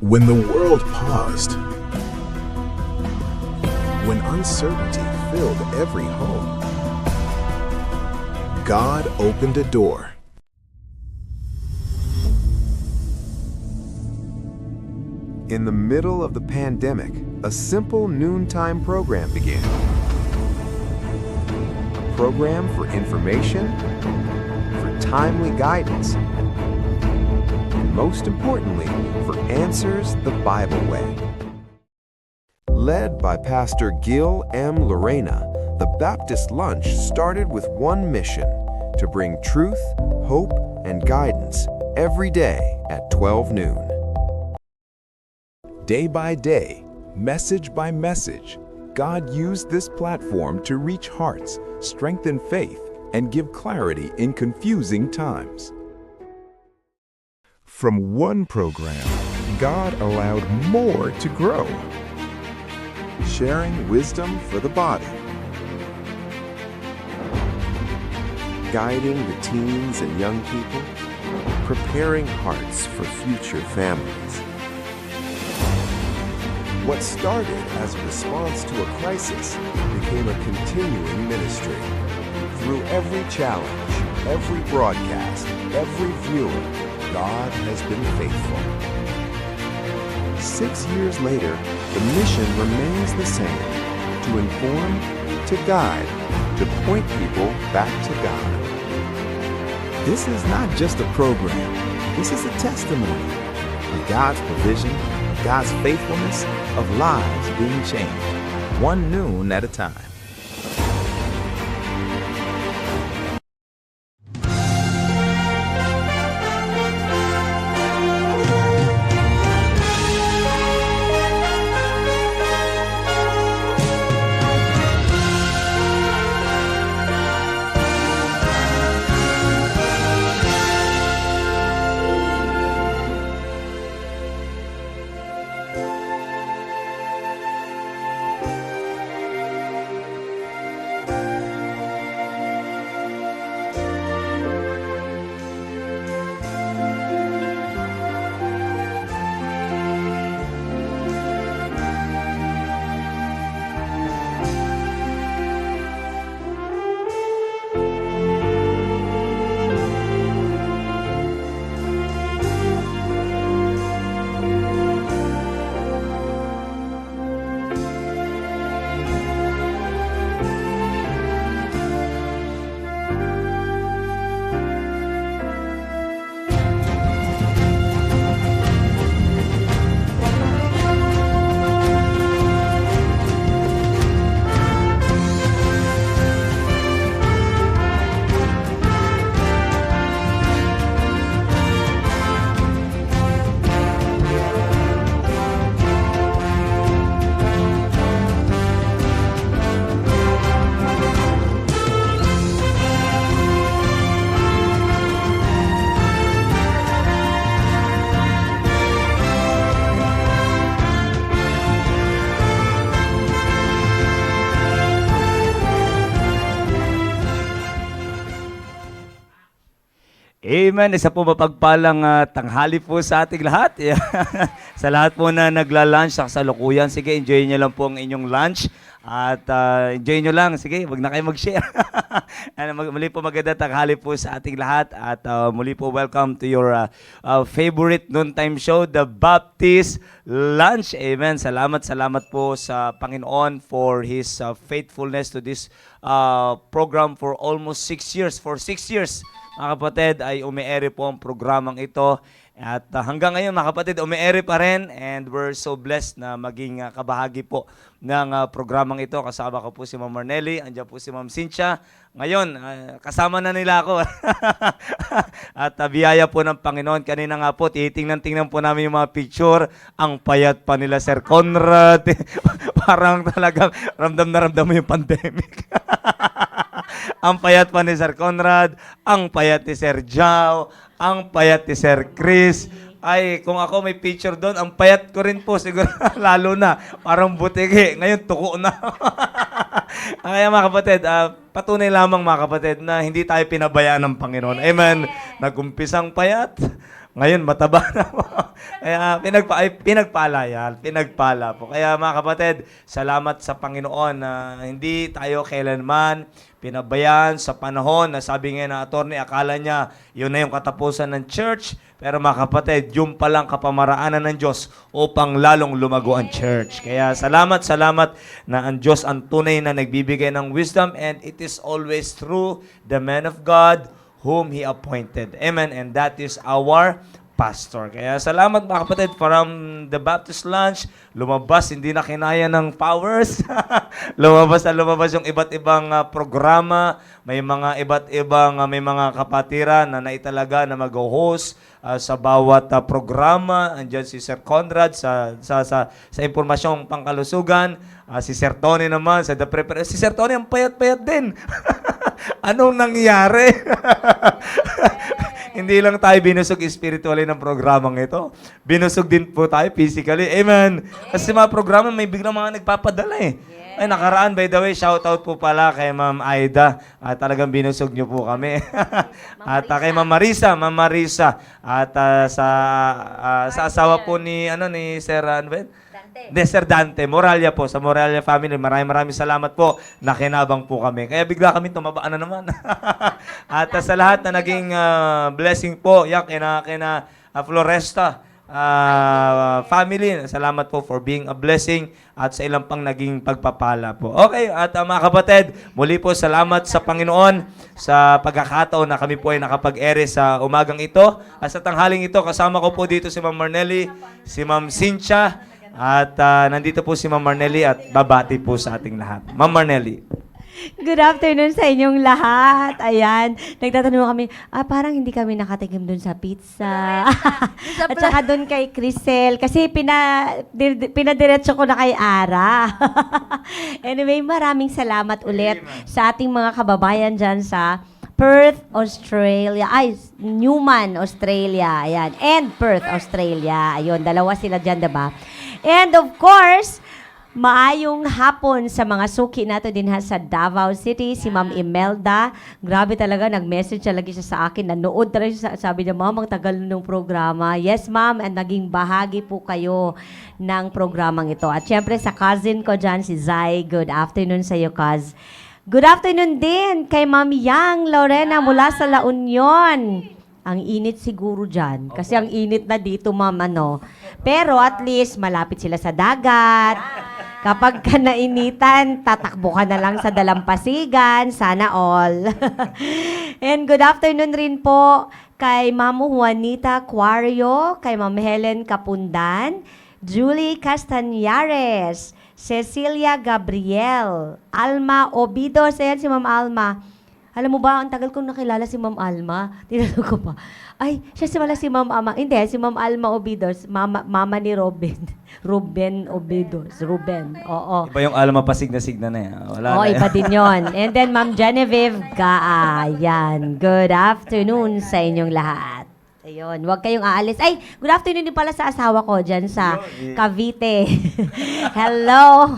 When the world paused, when uncertainty filled every home, God opened a door. In the middle of the pandemic, a simple noontime program began. A program for information, for timely guidance, and most importantly, for answers the Bible way. Led by Pastor Gil M. Lorena, the Baptist Lunch started with one mission: to bring truth, hope, and guidance every day at 12 noon. Day by day, message by message, God used this platform to reach hearts, strengthen faith, and give clarity in confusing times. From one program, God allowed more to grow. Sharing wisdom for the body, guiding the teens and young people, preparing hearts for future families. What started as a response to a crisis became a continuing ministry. Through every challenge, every broadcast, every viewer, God has been faithful. 6 years later, the mission remains the same: to inform, to guide, to point people back to God. This is not just a program. This is a testimony of God's provision, of God's faithfulness, of lives being changed, one noon at a time. Amen. Isa po mapagpalang tanghali po sa ating lahat. Sa lahat po na nagla-lunch sa kasalukuyan, sige, enjoy nyo lang po ang inyong lunch. At enjoy nyo lang. Sige, wag na kayo mag-share. Muli po magandang tanghali po sa ating lahat. At muli po welcome to your favorite noontime show, The Baptist Lunch. Amen. Salamat po sa Panginoon for His faithfulness to this program for almost 6 years. For 6 years, mga kapatid, ay umiere po ang programang ito. At hanggang ngayon, mga kapatid, umiere pa rin. And we're so blessed na maging kabahagi po ng programang ito. Kasama ko po si Ma'am Marnelly, andyan po si Ma'am Cynthia. Ngayon, kasama na nila ako. At biyaya po ng Panginoon. Kanina nga po, titingnan po namin yung mga picture. Ang payat pa nila Sir Conrad. Parang talagang ramdam na ramdam mo yung pandemic. Ang payat pa ni Sir Conrad, ang payat ni Sir Jao, ang payat ni Sir Chris. Ay, kung ako may picture doon, ang payat ko rin po siguro, lalo na, parang butiki. Ngayon, tuko na. Kaya mga kapatid, patunay lamang mga kapatid na hindi tayo pinabayaan ng Panginoon. Amen. Nag-umpisang payat, Ngayon, mataba na po. Kaya pinagpala po. Kaya mga kapatid, salamat sa Panginoon na hindi tayo kailanman pinabayaan sa panahon na sabi nga na attorney, akala niya yun na yung katapusan ng church. Pero mga kapatid, yung palang kapamaraanan ng Diyos upang lalong lumago ang church. Kaya salamat na ang Diyos ang tunay na nagbibigay ng wisdom, and it is always through the man of God whom He appointed. Amen. And that is our pastor. Kaya salamat mga kapatid, from the Baptist Lunch, lumabas, hindi na kinaya ng powers. lumabas yung iba't ibang programa, may mga iba't ibang may mga kapatiran na naitalaga na mag-host sa bawat programa. Andiyan si Sir Conrad sa impormasyong pangkalusugan, si Sir Tony naman sa si Sir Tony ang payat-payat din. Anong nangyari? Hindi lang tayo binusog spiritually ng programang ito. Binusog din po tayo physically. Amen. Kasi mga programa may biglang mga nagpapadala eh. Ay, nakaraan, by the way, shout out po pala kay Ma'am Aida. Talagang binusog niyo po kami. At kay Ma'am Marisa. At sa asawa po ni Sir Sir Dante, Moralia po, sa Moralia family, maraming salamat po, nakinabang po kami. Kaya bigla kami tumabaan na naman. At sa lahat na naging blessing po, kina Floresta family, salamat po for being a blessing at sa ilang pang naging pagpapala po. Okay, at mga kapatid, muli po salamat sa Panginoon sa pagkakataon na kami po ay nakapag-ere sa umagang ito. At sa tanghaling ito, kasama ko po dito si Ma'am Marnelly, si Ma'am Cynthia, at nandito po si Ma'am Marnelly at babati po sa ating lahat. Ma'am Marnelly. Good afternoon sa inyong lahat. Ayan, nagtatanong kami, parang hindi kami nakatikim dun sa pizza. At saka dun kay Crisel, kasi pinadiretso ko na kay Ara. Anyway, maraming salamat ulit sa ating mga kababayan dyan sa Perth, Australia. Newman, Australia. Ayan. And Perth, Australia. Ayun, dalawa sila dyan, diba? And of course, maayong hapon sa mga suki nato din sa Davao City, si Ma'am Imelda. Grabe talaga, nag-message talaga siya sa akin. Nanood talaga siya, sabi niya, Ma'am, ang tagal ng programa. Yes, Ma'am, and naging bahagi po kayo ng programang ito. At syempre sa cousin ko dyan, si Zai. Good afternoon sa iyo, Kaz. Good afternoon din kay Ma'am Yang Lorena mula sa La Union. Ang init siguro dyan. Kasi ang init na dito, Ma'am, Pero at least, malapit sila sa dagat. Kapag ka nainitan, tatakbo ka na lang sa dalampasigan. Sana all. And good afternoon rin po kay Ma'am Juanita Quario, kay Ma'am Helen Kapundan, Julie Castañares, Cecilia Gabriel, Alma Obidos. Ayan si Ma'am Alma. Alam mo ba, ang tagal kong nakilala si Ma'am Alma. Tinanong ko pa, si Ma'am Alma. Hindi, si Ma'am Alma Obidos, mama ni Robin. Ruben Obidos. Ruben, oo. Iba yung Alma pasigna-signa na yan. Wala na Iba din yon. And then, Ma'am Genevieve Gaa. Yan. Good afternoon sa inyong lahat. Ayun, huwag kayong aalis. Good afternoon din pala sa asawa ko dyan sa Cavite. Hello.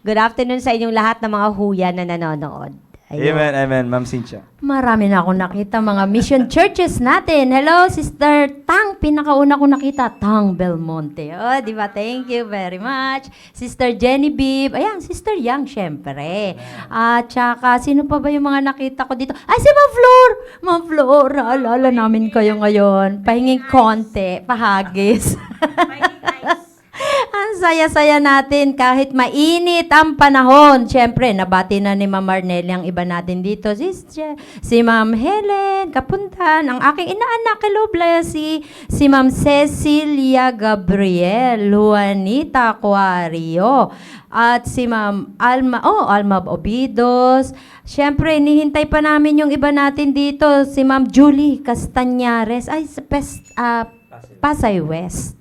Good afternoon sa inyong lahat ng mga huya na nanonood. Ayun. Amen, Ma'am Cynthia. Marami na akong nakita mga mission churches natin. Hello, Sister Tang. Pinakauna ko nakita, Tang Belmonte. Oh, di ba? Thank you very much. Sister Jenny Bib. Ayan, Sister Yang, syempre. At saka, sino pa ba yung mga nakita ko dito? Si Ma'am Flor! Ma'am Flor, naalala namin kayo ngayon. Pahinging konti, pahagis. Ang saya-saya natin kahit mainit ang panahon. Siyempre, nabati na ni Ma'am Marnelly ang iba natin dito. Si Ma'am Helen Kapuntan, ang aking inaanak, hello, blessy. Si Ma'am Cecilia Gabriel, Juanita Quario. At si Ma'am Alma Obidos. Siyempre, nihintay pa namin yung iba natin dito. Si Ma'am Julie Castañares. Pasay West.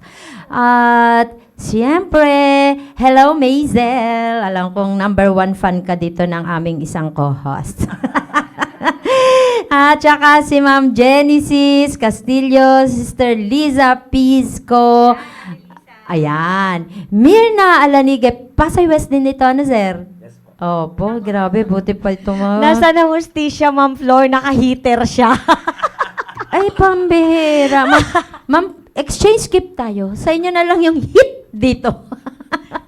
At siyempre, hello Maisel. Alam kong #1 fan ka dito ng aming isang co-host. At saka si Ma'am Genesis Castillo, Sister Liza Pisco. Ayan. Mirna Alanige. Pasay West din ito, sir? Opo, grabe. Buti pa ito, Ma'am. Nasa na hustisya, Ma'am Flor, naka-heater siya. Ay, pambihira. Ma'am, exchange gift tayo. Sa inyo na lang yung hit dito.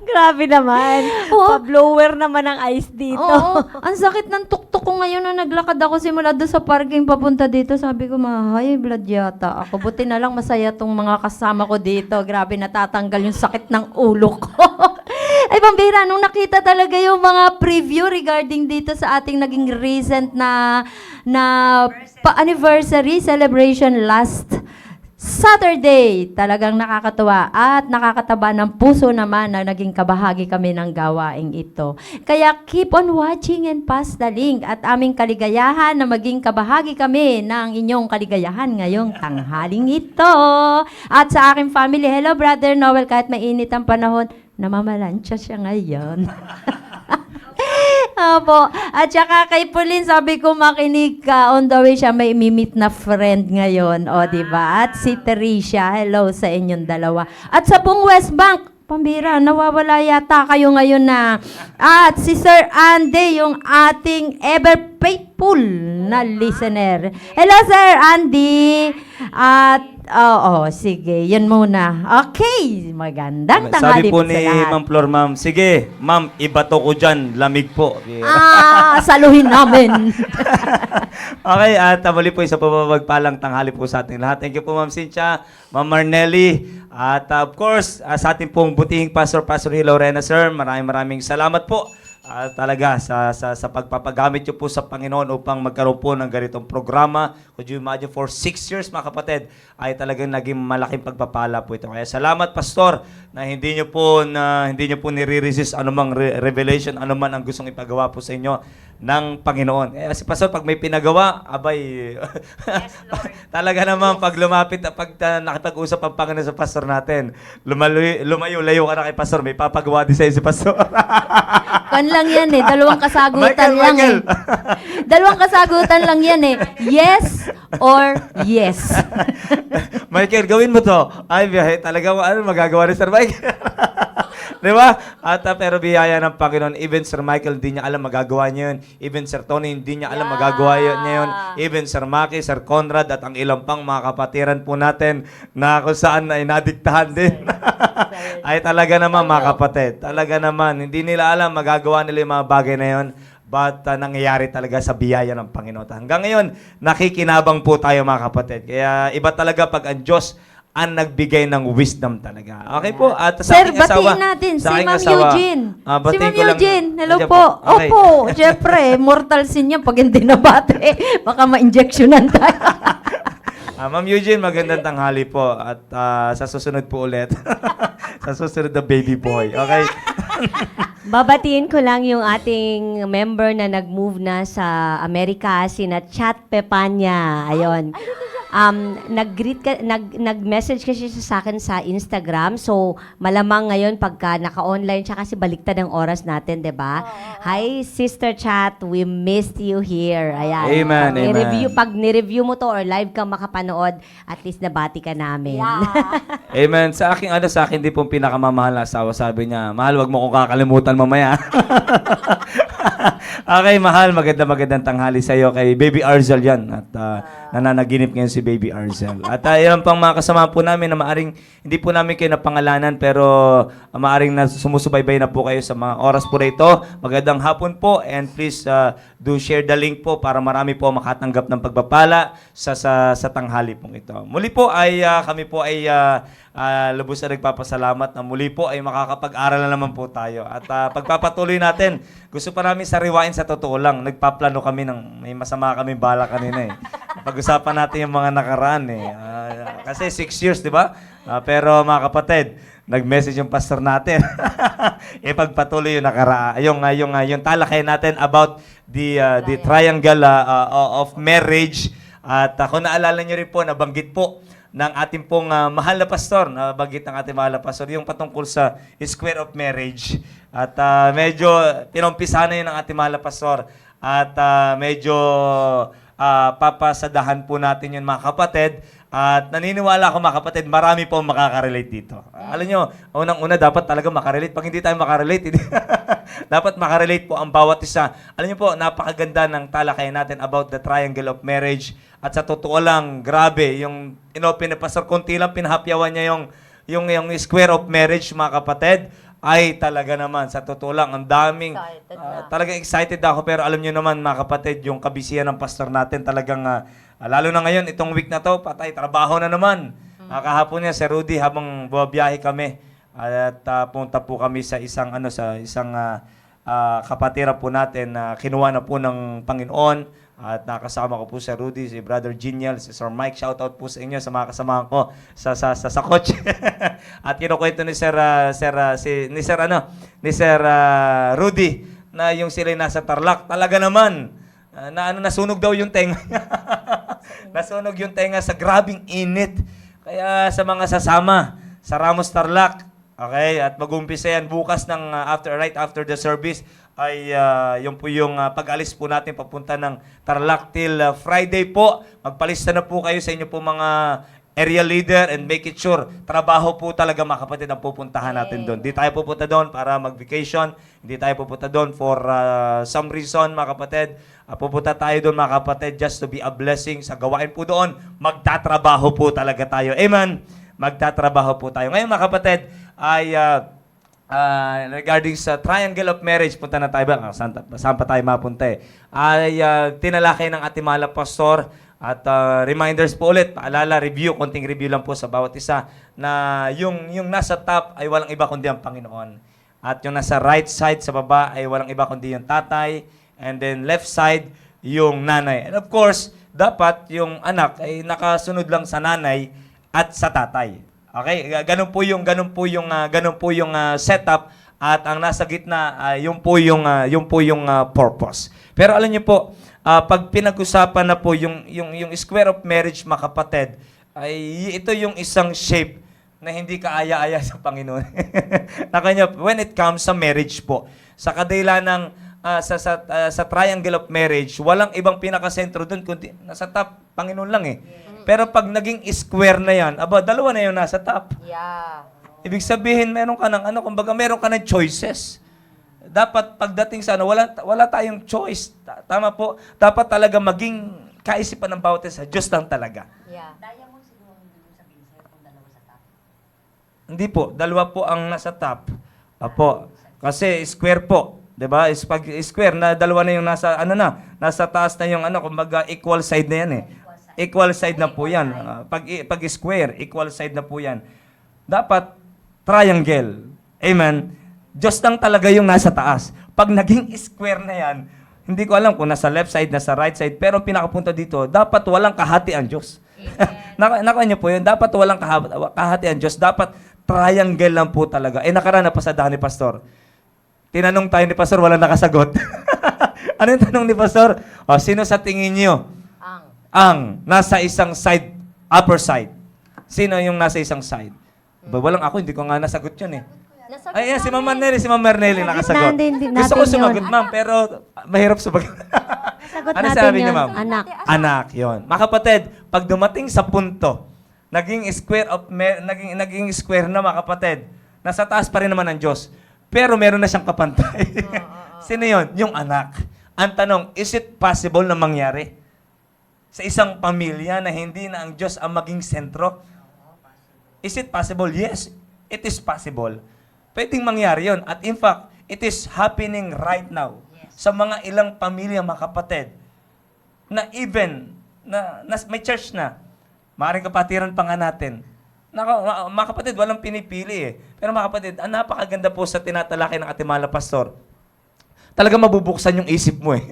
Grabe naman. Oo. Pa-blower naman ang ice dito. Oo, ang sakit ng tuktok ko ngayon na naglakad ako simula doon sa parking papunta dito. Sabi ko, high blood yata ako. Buti na lang masaya tong mga kasama ko dito. Grabe, natatanggal yung sakit ng ulo ko. Ay, pambira, nung nakita talaga yung mga preview regarding dito sa ating naging recent na anniversary celebration last Saturday, talagang nakakatuwa at nakakataba ng puso naman na naging kabahagi kami ng gawaing ito. Kaya keep on watching and pass the link at aming kaligayahan na maging kabahagi kami ng inyong kaligayahan ngayong tanghaling ito. At sa aking family, hello Brother Noel, kahit mainit ang panahon, namamalansya siya ngayon. Opo. At saka kay Pauline, sabi ko makinig ka. On the way siya, may imimit na friend ngayon. O, diba? At si Teresia, hello sa inyong dalawa. At sa buong West Bank, pambira, nawawala yata kayo ngayon na. At si Sir Andy, yung ating ever faithful na listener. Hello, Sir Andy. At sige, yun muna. Okay, magandang tanghali Sabi po sa ni lahat. Ma'am Flor, ma'am, sige, ma'am, ibato ko dyan, lamig po. Saluhin namin. Okay, at muli po isa pagpalang tanghali po sa ating lahat. Thank you po Ma'am Cynthia, Ma'am Marnelly, at of course, sa ating pong butihing Pastor Hilo Lorena, sir, maraming salamat po. Talaga sa pagpapagamit nyo po sa Panginoon upang magkaroon po ng ganitong programa. Could you imagine, for 6 years mga kapatid, ay talagang naging malaking pagpapala po ito. Kaya salamat Pastor na hindi nyo po nire-resist anumang revelation, anuman ang gustong ipagawa po sa inyo ng Panginoon. Kaya si Pastor, pag may pinagawa, abay, talaga naman pag lumapit, pag nakipag-usap ang Panginoon sa Pastor natin, lumayo-layo ka na kay Pastor, may papagawa din sa'yo si Pastor. Kan lang yan eh. Dalawang kasagutan lang eh. Dalawang kasagutan lang yan eh. Yes or yes. Michael, gawin mo to. Ay, biyahe, talaga magagawa ni Sir Michael. Di ba? Pero biyaya ng Panginoon, even Sir Michael, hindi niya alam magagawa niya yun. Even Sir Tony, hindi niya alam magagawa niya yun. Even Sir Maki, Sir Conrad, at ang ilang pang mga kapatiran po natin na kung saan ay nadiktahan din. Ay talaga naman mga kapatid. Talaga naman, hindi nila alam magagawa nila yung mga bagay na yun. But nangyayari talaga sa biyaya ng Panginoon. Hanggang ngayon, nakikinabang po tayo mga kapatid. Kaya iba talaga pag ang Diyos ang nagbigay ng wisdom talaga. Okay po. At sa Sir, aking asawa, batiin natin si sa aking Ma'am asawa, Eugene. Si batiin Ma'am ko lang- Eugene, hello Andiyan po. Okay. Opo, syempre, mortal sin niya pag hindi nabate. Baka ma-injectionan tayo. Ma'am Eugene, magandang tanghali po. At sa susunod po ulit. Sa susunod na baby boy. Okay? Babatiin ko lang yung ating member na nag-move na sa Amerika, sina Chat Pepanya. Ayun. Nag-message kasi siya sa akin sa Instagram. So, malamang ngayon pagka naka-online siya kasi baliktad ang oras natin, 'di ba? Hi, Sister Chat. We missed you here. Ayan. Amen, Pag ni-review mo to or live kang makapanood, at least nabati ka namin. Amen. Sa akin, di pong pinakamamahal na asawa, sabi niya, mahal, wag mo kong kakalimutan mamaya. Okay, mahal, magandang tanghali sa iyo kay Baby Arzel yan. At nananaginip ngayon si Baby Arzel. At ilan pang mga kasama po namin na maaring, hindi po namin kayo napangalanan, pero maaring sumusubaybay na po kayo sa mga oras po na ito. Magandang hapon po, and please do share the link po para marami po makatanggap ng pagpapala sa tanghali pong ito. Muli po ay kami po ay lubos na nagpapasalamat na muli po ay makakapag-aral na naman po tayo. At pagpapatuloy natin, gusto pa namin sariwain sa totoo lang. Nagpaplano kami may masama kami bala kanina eh. Pag-usapan natin yung mga nakaraan eh. Kasi 6 years, di ba? Pero mga kapatid, nag-message yung pastor natin. Ipagpatuloy yung nakaraan. Yung talakay natin about the triangle of marriage. At kung naalala nyo rin po, nabanggit po ng ating pong mahal na pastor, nabanggit ng ating mahal na pastor, yung patungkol sa square of marriage. At medyo pinumpisahan na yun ng ating mahal na pastor. At medyo papasadahan po natin yun mga kapatid. At naniniwala ako mga kapatid, marami po makaka-relate dito. Alam nyo, unang-una dapat talaga makarelate. Pag hindi tayo makarelate, dapat makarelate po ang bawat isa. Alam nyo po, napakaganda ng talakayan natin about the triangle of marriage. At sa totoo lang, grabe, yung inopen ni Pastor, konti lang pinahapyawan niya yung square of marriage, mga kapatid, ay talaga naman, sa totoo lang, ang daming, talagang excited ako, pero alam niyo naman, mga kapatid, yung kabisihan ng pastor natin, talagang, lalo na ngayon, itong week na to, patay, trabaho na naman. Kahapon niya, Sir Rudy, habang bumabiyahe kami, at punta po kami sa isang kapatira po natin na kinuha na po ng Panginoon. At nakasama ko po si Rudy, si Brother Genial, si Sir Mike. Shout out po sa inyo, sa mga kasamahan ko sa coach. At kinukwento ni Sir Rudy na yung sila nasa Tarlac. Talaga naman, nasunog daw yung tenga. Nasunog yung tenga sa grabing init. Kaya sa mga sasama sa Ramos Tarlac, okay, at mag-umpisa yan bukas ng right after the service ay yun po yung pag-alis po natin papunta ng Tarlac till Friday po. Magpalista na po kayo sa inyo po mga area leader and make it sure trabaho po talaga, mga kapatid, ang pupuntahan natin doon. Hindi tayo pupunta doon para mag-vacation. Hindi tayo pupunta doon for some reason, mga kapatid. Pupunta tayo doon, mga kapatid, just to be a blessing sa gawain po doon. Magtatrabaho po talaga tayo. Amen? Magtatrabaho po tayo. Ngayon, mga kapatid, ay regarding sa triangle of marriage, punta na tayo ba? Saan pa tayo mapunta eh? Ay tinalakay ng ating mahal na pastor at reminders po ulit, paalala, konting review lang po sa bawat isa na yung nasa top ay walang iba kundi ang Panginoon. At yung nasa right side sa baba ay walang iba kundi yung tatay, and then left side yung nanay. And of course, dapat yung anak ay nakasunod lang sa nanay at sa tatay. Okay, ganun po yung setup, at ang nasa gitna yung po yung purpose. Pero alam niyo po, pag pinag-usapan na po yung square of marriage, mga kapatid, ay ito yung isang shape na hindi kaaya-aya sa Panginoon. Nakanya, when it comes sa marriage po, sa kadila ng sa triangle of marriage, walang ibang pinakasentro doon kundi nasa top, Panginoon lang eh. Pero pag naging square na yan, dalawa na yung nasa top. Yeah. Ibig sabihin, meron ka ng kumbaga meron ka ng choices. Dapat pagdating sa wala tayong choice. Tama po. Dapat talaga maging kaisipan ng bawat isa, Diyos lang talaga. Yeah. Hindi po, dalawa po ang nasa top. Apo. Kasi square po. 'Di ba? Pag square na dalawa na yung nasa taas na yung kumbaga equal side na yan eh. Equal side na po yan. Pag square, equal side na po yan. Dapat triangle. Amen? Diyos lang talaga yung nasa taas. Pag naging square na yan, hindi ko alam kung nasa left side, nasa right side, pero pinakapunta dito, dapat walang kahati ang Diyos. Nakuha niyo po yun? Dapat walang kahati ang Diyos. Dapat triangle lang po talaga. Nakaraan na pa sa daan ni Pastor. Tinanong tayo ni Pastor, walang nakasagot. Ano yung tanong ni Pastor? Sino sa tingin niyo ang nasa isang side, upper side? Sino yung nasa isang side? Walang ako, hindi ko nga nasagot yun eh. Ay, si Ma'am Marnelli nakasagot. Gusto ko sumagot, ma'am, pero mahirap sumagot. Sagot Ano natin sabi yun, niya, ma'am? anak. Anak, yon. Mga kapatid, pag dumating sa punto, naging square na, mga kapatid, nasa taas pa rin naman ang Diyos. Pero meron na siyang kapantay. Sino yon? Yung anak. Ang tanong, is it possible na mangyari sa isang pamilya na hindi na ang Diyos ang maging sentro? Is it possible? Yes, it is possible. Pwedeng mangyari yun. At in fact, it is happening right now sa mga ilang pamilya, mga kapatid, na even, na may church na, maaaring kapatiran pa nga natin. Mga kapatid, walang pinipili eh. Pero mga kapatid, ang napakaganda po sa tinatalakay ng ating mahal na pastor. Talagang mabubuksan yung isip mo eh.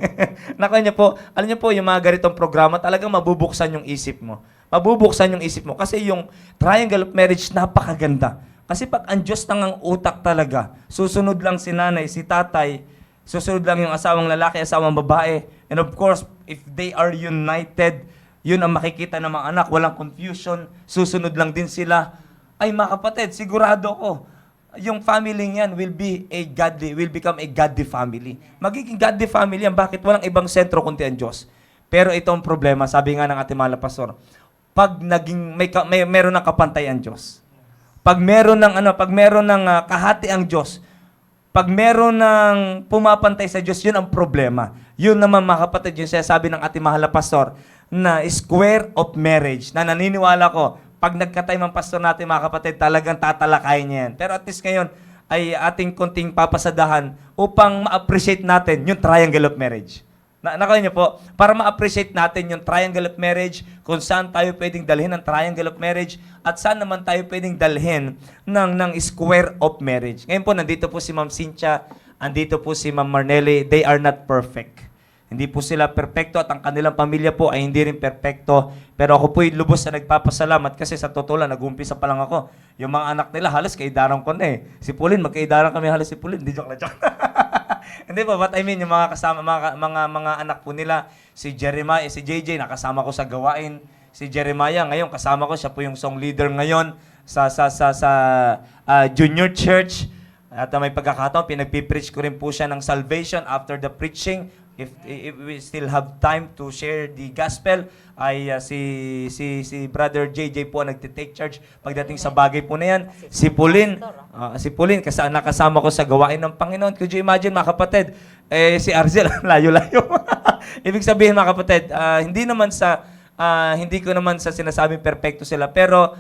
Alam niyo po, yung mga ganitong programa, talagang mabubuksan yung isip mo. Mabubuksan yung isip mo. Kasi yung triangle of marriage, napakaganda. Kasi pag ang Diyos lang ang utak talaga, susunod lang si nanay, si tatay, susunod lang yung asawang lalaki, asawang babae. And of course, if they are united, yun ang makikita ng mga anak, walang confusion, susunod lang din sila. Ay mga kapatid, sigurado ko, yung family niyan will become a godly family. Magiging godly family yan. Bakit? Walang ibang sentro kundi ang Diyos. Pero itong problema, sabi nga ng ating mahal na pastor, pag meron ng kapantay ang Diyos. Pag meron ng kahati ang Diyos, pag meron ng pumapantay sa Diyos, yun ang problema. Yun naman, mga kapatid, yung sinasabi ng ating mahal na pastor, na square of marriage na naniniwala ko, pag nagka-time ang pastor natin, mga kapatid, talagang tatalakayin niya yan. Pero at least ngayon, ay ating konting papasadahan upang ma-appreciate natin yung triangle of marriage. Nakaya niyo po, para ma-appreciate natin yung triangle of marriage, kung saan tayo pwedeng dalhin ng triangle of marriage, at saan naman tayo pwedeng dalhin ng square of marriage. Ngayon po, nandito po si Ma'am Cynthia, andito po si Ma'am Marnelli. They are not perfect. Hindi po sila perpekto at ang kanilang pamilya po ay hindi rin perpekto. Pero ako po'y lubos na nagpapasalamat kasi sa totoo lang, nag-umpisa pa lang ako. Yung mga anak nila, halos kaidaran ko na eh. Si Pauline, magkaidaran kami halos si Pauline. Hindi, joke na joke. Hindi po, but I mean, yung mga kasama, mga anak po nila, si Jeremiah, si JJ, nakasama ko sa gawain. Si Jeremiah, ngayon, kasama ko, siya po yung song leader ngayon sa junior church. At may pagkakataon, pinagpipreach ko rin po siya ng salvation after the preaching. If we still have time to share the gospel, ay si Brother JJ po nagte-take charge pagdating sa bagay po na yan. Si Pauline, nakasama ko sa gawain ng Panginoon. Could you imagine, mga kapatid, si Arzel, layo-layo. Ibig sabihin, mga kapatid, hindi ko naman sa sinasabing perpekto sila, pero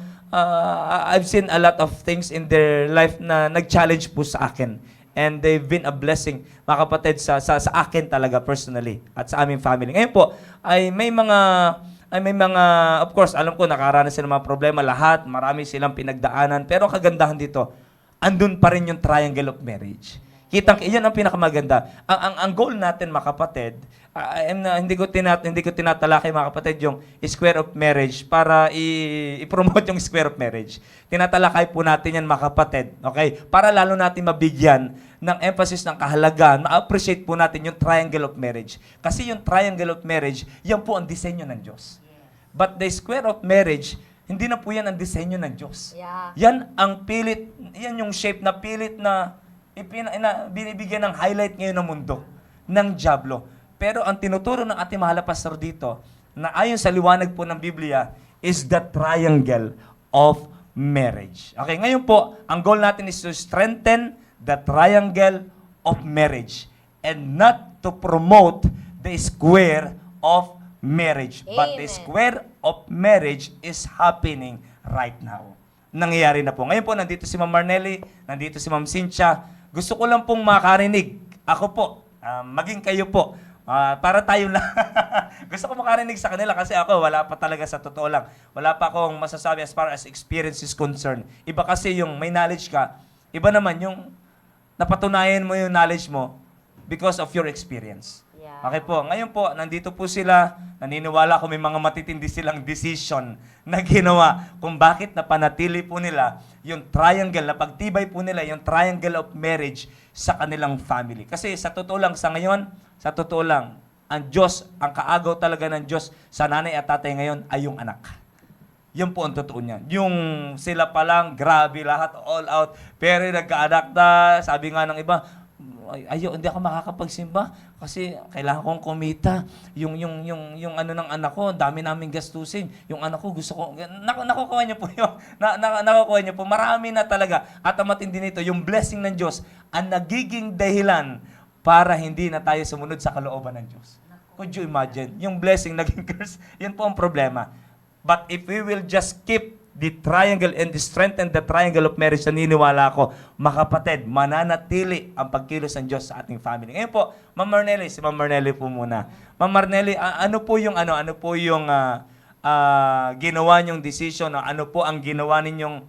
I've seen a lot of things in their life na nag-challenge po sa akin. And they've been a blessing, mga kapatid, sa akin talaga personally at sa aming family. Ngayon po, ay may mga, of course, alam ko, nakaranas sila ng mga problema, lahat, marami silang pinagdaanan, pero kagandahan dito, andun pa rin yung triangle of marriage. Iyan ang pinakamaganda. Ang goal natin, mga kapatid, hindi ko tinatalakay, mga kapatid, yung square of marriage para i-promote yung square of marriage. Tinatalakay po natin yan, mga kapatid, okay? Para lalo natin mabigyan ng emphasis ng kahalagaan, ma-appreciate po natin yung triangle of marriage. Kasi yung triangle of marriage, yan po ang disenyo ng Diyos. But the square of marriage, hindi na po yan ang disenyo ng Diyos. Yan ang pilit, yan yung shape na pilit na binibigyan ng highlight ngayon ng mundo, ng dyablo. Pero ang tinuturo ng ating mahal na pastor dito, na ayon sa liwanag po ng Biblia, is the triangle of marriage. Okay, ngayon po, ang goal natin is to strengthen the triangle of marriage and not to promote the square of marriage. Amen. But the square of marriage is happening right now. Nangyayari na po. Ngayon po, nandito si Ma'am Marnelli, nandito si Ma'am Cynthia. Gusto ko lang pong makarinig. Ako po, maging kayo po. Para tayo lang. Gusto ko makarinig sa kanila kasi ako, wala pa talaga sa totoo lang. Wala pa akong masasabi as far as experience is concerned. Iba kasi yung may knowledge ka. Iba naman yung napatunayan mo yung knowledge mo because of your experience. Okay po. Ngayon po, nandito po sila. Naniniwala ko may mga matitindi silang decision na ginawa kung bakit napanatili po nila yung triangle, na pagtibay po nila yung triangle of marriage sa kanilang family. Kasi sa totoo lang, sa ngayon, sa totoo lang, ang Diyos, ang kaagaw talaga ng Diyos sa nanay at tatay ngayon ay yung anak. Yun po ang totoo niyan. Yung sila pa lang, grabe lahat, all out. Pero nagkaanak na, sabi nga ng iba, hindi ako makakapagsimba kasi kailangan kong kumita. Yung ano ng anak ko, dami naming gastusin. Yung anak ko gusto ko, nakukuha niyo po yun. Nakukuha niyo po. Marami na talaga. At ang matindi nito, yung blessing ng Diyos ang nagiging dahilan para hindi na tayo sumunod sa kalooban ng Diyos. Could you imagine? Yung blessing naging curse, yun po ang problema. But if we will just keep the triangle and strengthen the triangle of marriage, naniniwala ako, makapatid, mananatili ang pagkilos ng Diyos sa ating family. Ngayon po, Ma'am Marnelli, si Ma'am Marnelli po muna. Ma'am Marnelli, ano po yung ginawa niyong decision, ano po ang ginawa ninyong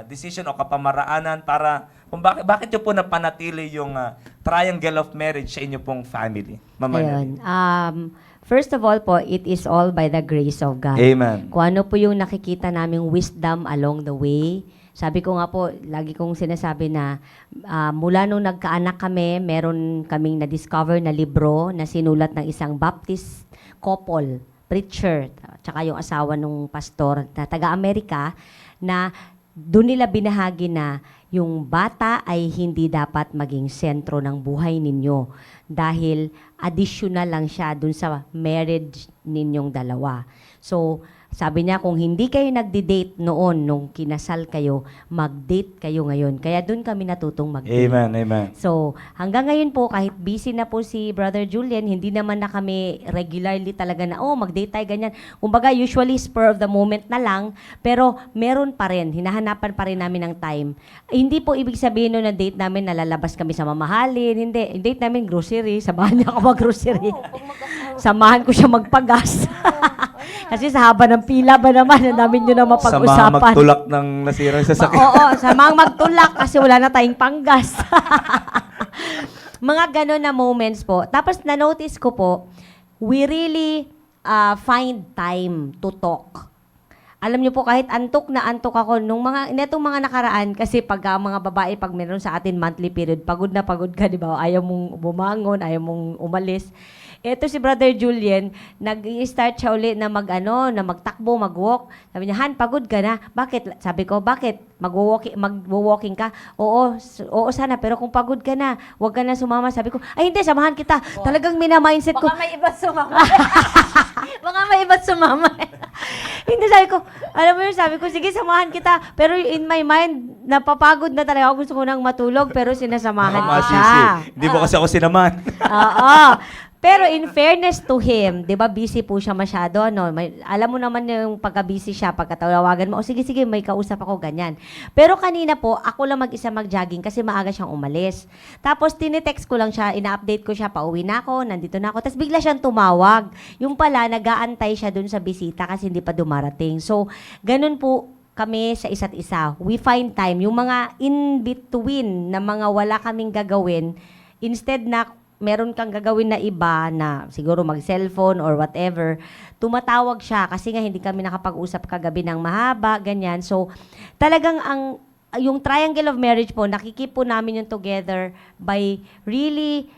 decision o kapamaraanan para kung bakit niyo po napanatili yung triangle of marriage sa inyo pong family? Ma'am Marnelli. First of all po, it is all by the grace of God. Amen. Kung ano po yung nakikita naming wisdom along the way. Sabi ko nga po, lagi kong sinasabi na mula nung nagkaanak kami, meron kaming na-discover na libro na sinulat ng isang Baptist couple, preacher, tsaka yung asawa ng pastor na taga-Amerika, na doon nila binahagi na yung bata ay hindi dapat maging sentro ng buhay ninyo dahil additional lang siya dun sa marriage ninyong dalawa. So, Sabi niya, kung hindi kayo nagdi-date noon, nung kinasal kayo, mag-date kayo ngayon. Kaya doon kami natutong mag-date. Amen, amen. So, hanggang ngayon po, kahit busy na po si Brother Julian, hindi naman na kami regularly talaga na, mag-date tayo, ganyan. Kumbaga, usually spur of the moment na lang, pero meron pa rin, hinahanapan pa rin namin ng time. Hindi po ibig sabihin nun na date namin, nalalabas kami sa mamahalin, hindi. Yung date namin, grocery, samahan niya ako mag-grocery. Samahan ko siya magpagas. Kasi sa haba ng pila ba naman, ang dami nyo na Sa mga mapag-usapan. magtulak ng nasirang sasakyan. Oo, sa mga magtulak kasi wala na tayong panggas. Mga gano'n na moments po. Tapos na-notice ko po, we really find time to talk. Alam niyo po, kahit antok na antok ako, netong mga nakaraan, kasi pag mga babae, pag meron sa atin monthly period, pagod na pagod ka, di ba? Ayaw mong bumangon, ayaw mong umalis. Ito si Brother Julian, nag-i-start siya ulit na na magtakbo, mag-walk. Sabi niya, Han, pagod ka na. Bakit? Sabi ko, bakit? Mag-walking ka? Oo, sana. Pero kung pagod ka na, huwag ka na sumama. Sabi ko, ay hindi, samahan kita. Talagang mina-mindset ko. Baka may iba sumama. Baka may iba sumama. Hindi, sabi ko, alam mo yun, sabi ko, sige, samahan kita. Pero in my mind, napapagod na talaga ako. Gusto ko nang matulog, pero sinasamahan ko siya. Hindi mo kasi ako sinaman. Oo. Pero in fairness to him, 'di ba, busy po siya masyado, no? Alam mo naman yung pagka-busy siya, pagkatawagan mo, sige, may kausap ako, ganyan. Pero kanina po, ako lang mag-isa mag-jogging kasi maaga siyang umalis. Tapos tinitext ko lang siya, ina-update ko siya, pauwi na ako, nandito na ako. Tapos bigla siyang tumawag. Yung pala, nag-aantay siya dun sa bisita kasi hindi pa dumarating. So, ganun po kami sa isa't isa. We find time. Yung mga in-between na mga wala kaming gagawin, instead na meron kang gagawin na iba na siguro mag-cellphone or whatever, tumatawag siya kasi nga hindi kami nakapag-usap kagabi ng mahaba, ganyan. So, talagang yung triangle of marriage po, nakikip po namin yung together by really,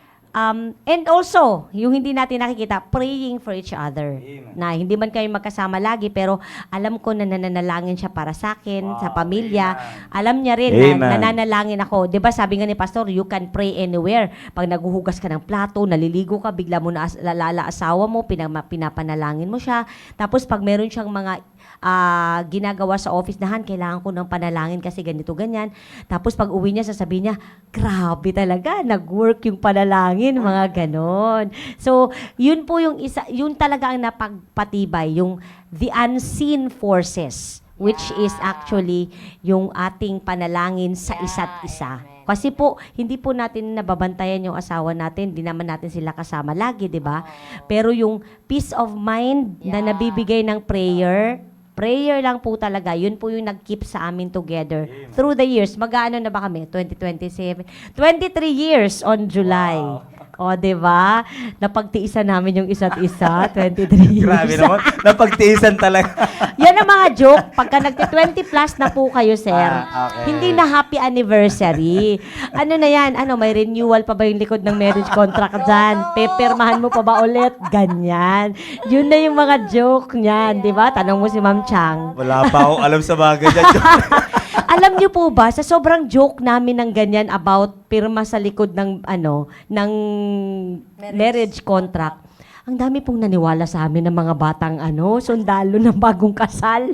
and also, yung hindi natin nakikita, praying for each other. Amen. Na hindi man kayo magkasama lagi, pero alam ko na nananalangin siya para sa akin, sa pamilya. Alam niya rin Amen. na nananalangin ako. 'Di ba sabi nga ni Pastor, you can pray anywhere. Pag naghuhugas ka ng plato, naliligo ka, bigla mo na lalala asawa mo, pinapanalangin mo siya. Tapos pag meron siyang mga ginagawa sa office na, Han, kailangan ko ng panalangin kasi ganito, ganyan. Tapos pag uwi niya, sasabihin niya, grabe talaga, nag-work yung panalangin, mga ganon. So, yun po yung isa, yun talaga ang napagpatibay, yung the unseen forces, which is actually yung ating panalangin sa isa't isa. Kasi po, hindi po natin nababantayan yung asawa natin, hindi naman natin sila kasama lagi, di ba? Pero yung peace of mind na nabibigay ng prayer lang po talaga. Yun po yung nag-keep sa amin together through the years. Mag-ano na ba kami? 2027? 23 years on July. O, di ba? Napagtiisan namin yung isa't isa. 23 years. Grabe naman. Napagtiisan talaga. Yan ang mga joke. Pagka nagti-20 plus na po kayo, sir. Okay. Hindi na happy anniversary. Ano na yan? May renewal pa ba yung likod ng marriage contract dyan? Pepirmahan mo pa ba ulit? Ganyan. Yun na yung mga joke niyan. Di ba? Tanong mo si Ma'am Chang. Wala pa akong alam sa bagay dyan. Alam niyo po ba, sa sobrang joke namin ng ganyan about pirma sa likod ng marriage contract, ang dami pong naniwala sa amin ng mga batang sundalo ng bagong kasal.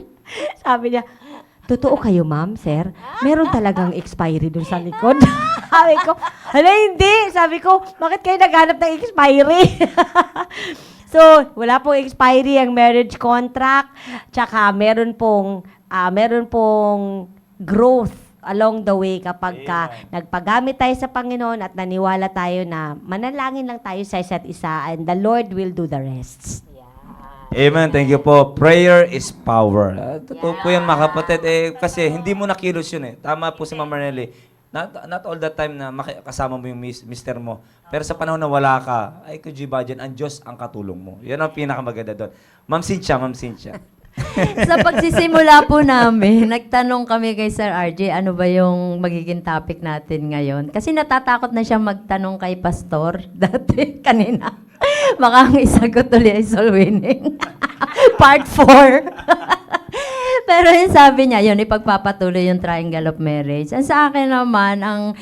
Sabi niya, totoo kayo, ma'am, sir? Meron talagang expiry dun sa likod. Sabi ko, hindi. Sabi ko, bakit kayo naghanap ng expiry? So, wala pong expiry ang marriage contract. Tsaka meron pong growth along the way kapag nagpagamit tayo sa Panginoon at naniwala tayo na manalangin lang tayo sa isa't isa and the Lord will do the rest. Amen. Thank you po. Prayer is power. Totoo po yan, mga kapatid. Kasi hindi mo nakilos yun eh. Tama po si Ma'am Marnelly. Not all the time na kasama mo yung mister mo. Pero sa panahon na wala ka, ay kujiba dyan, ang Diyos ang katulong mo. Yan ang pinakamaganda doon. Ma'am Cynthia. Sa pagsisimula po namin, nagtanong kami kay Sir RJ, ano ba yung magiging topic natin ngayon? Kasi natatakot na siya magtanong kay Pastor dati, kanina. Baka ang isagot ulit ay soul winning. Part 4. Pero yung sabi niya, yun, ipagpapatuloy yung triangle of marriage. And sa akin naman, ang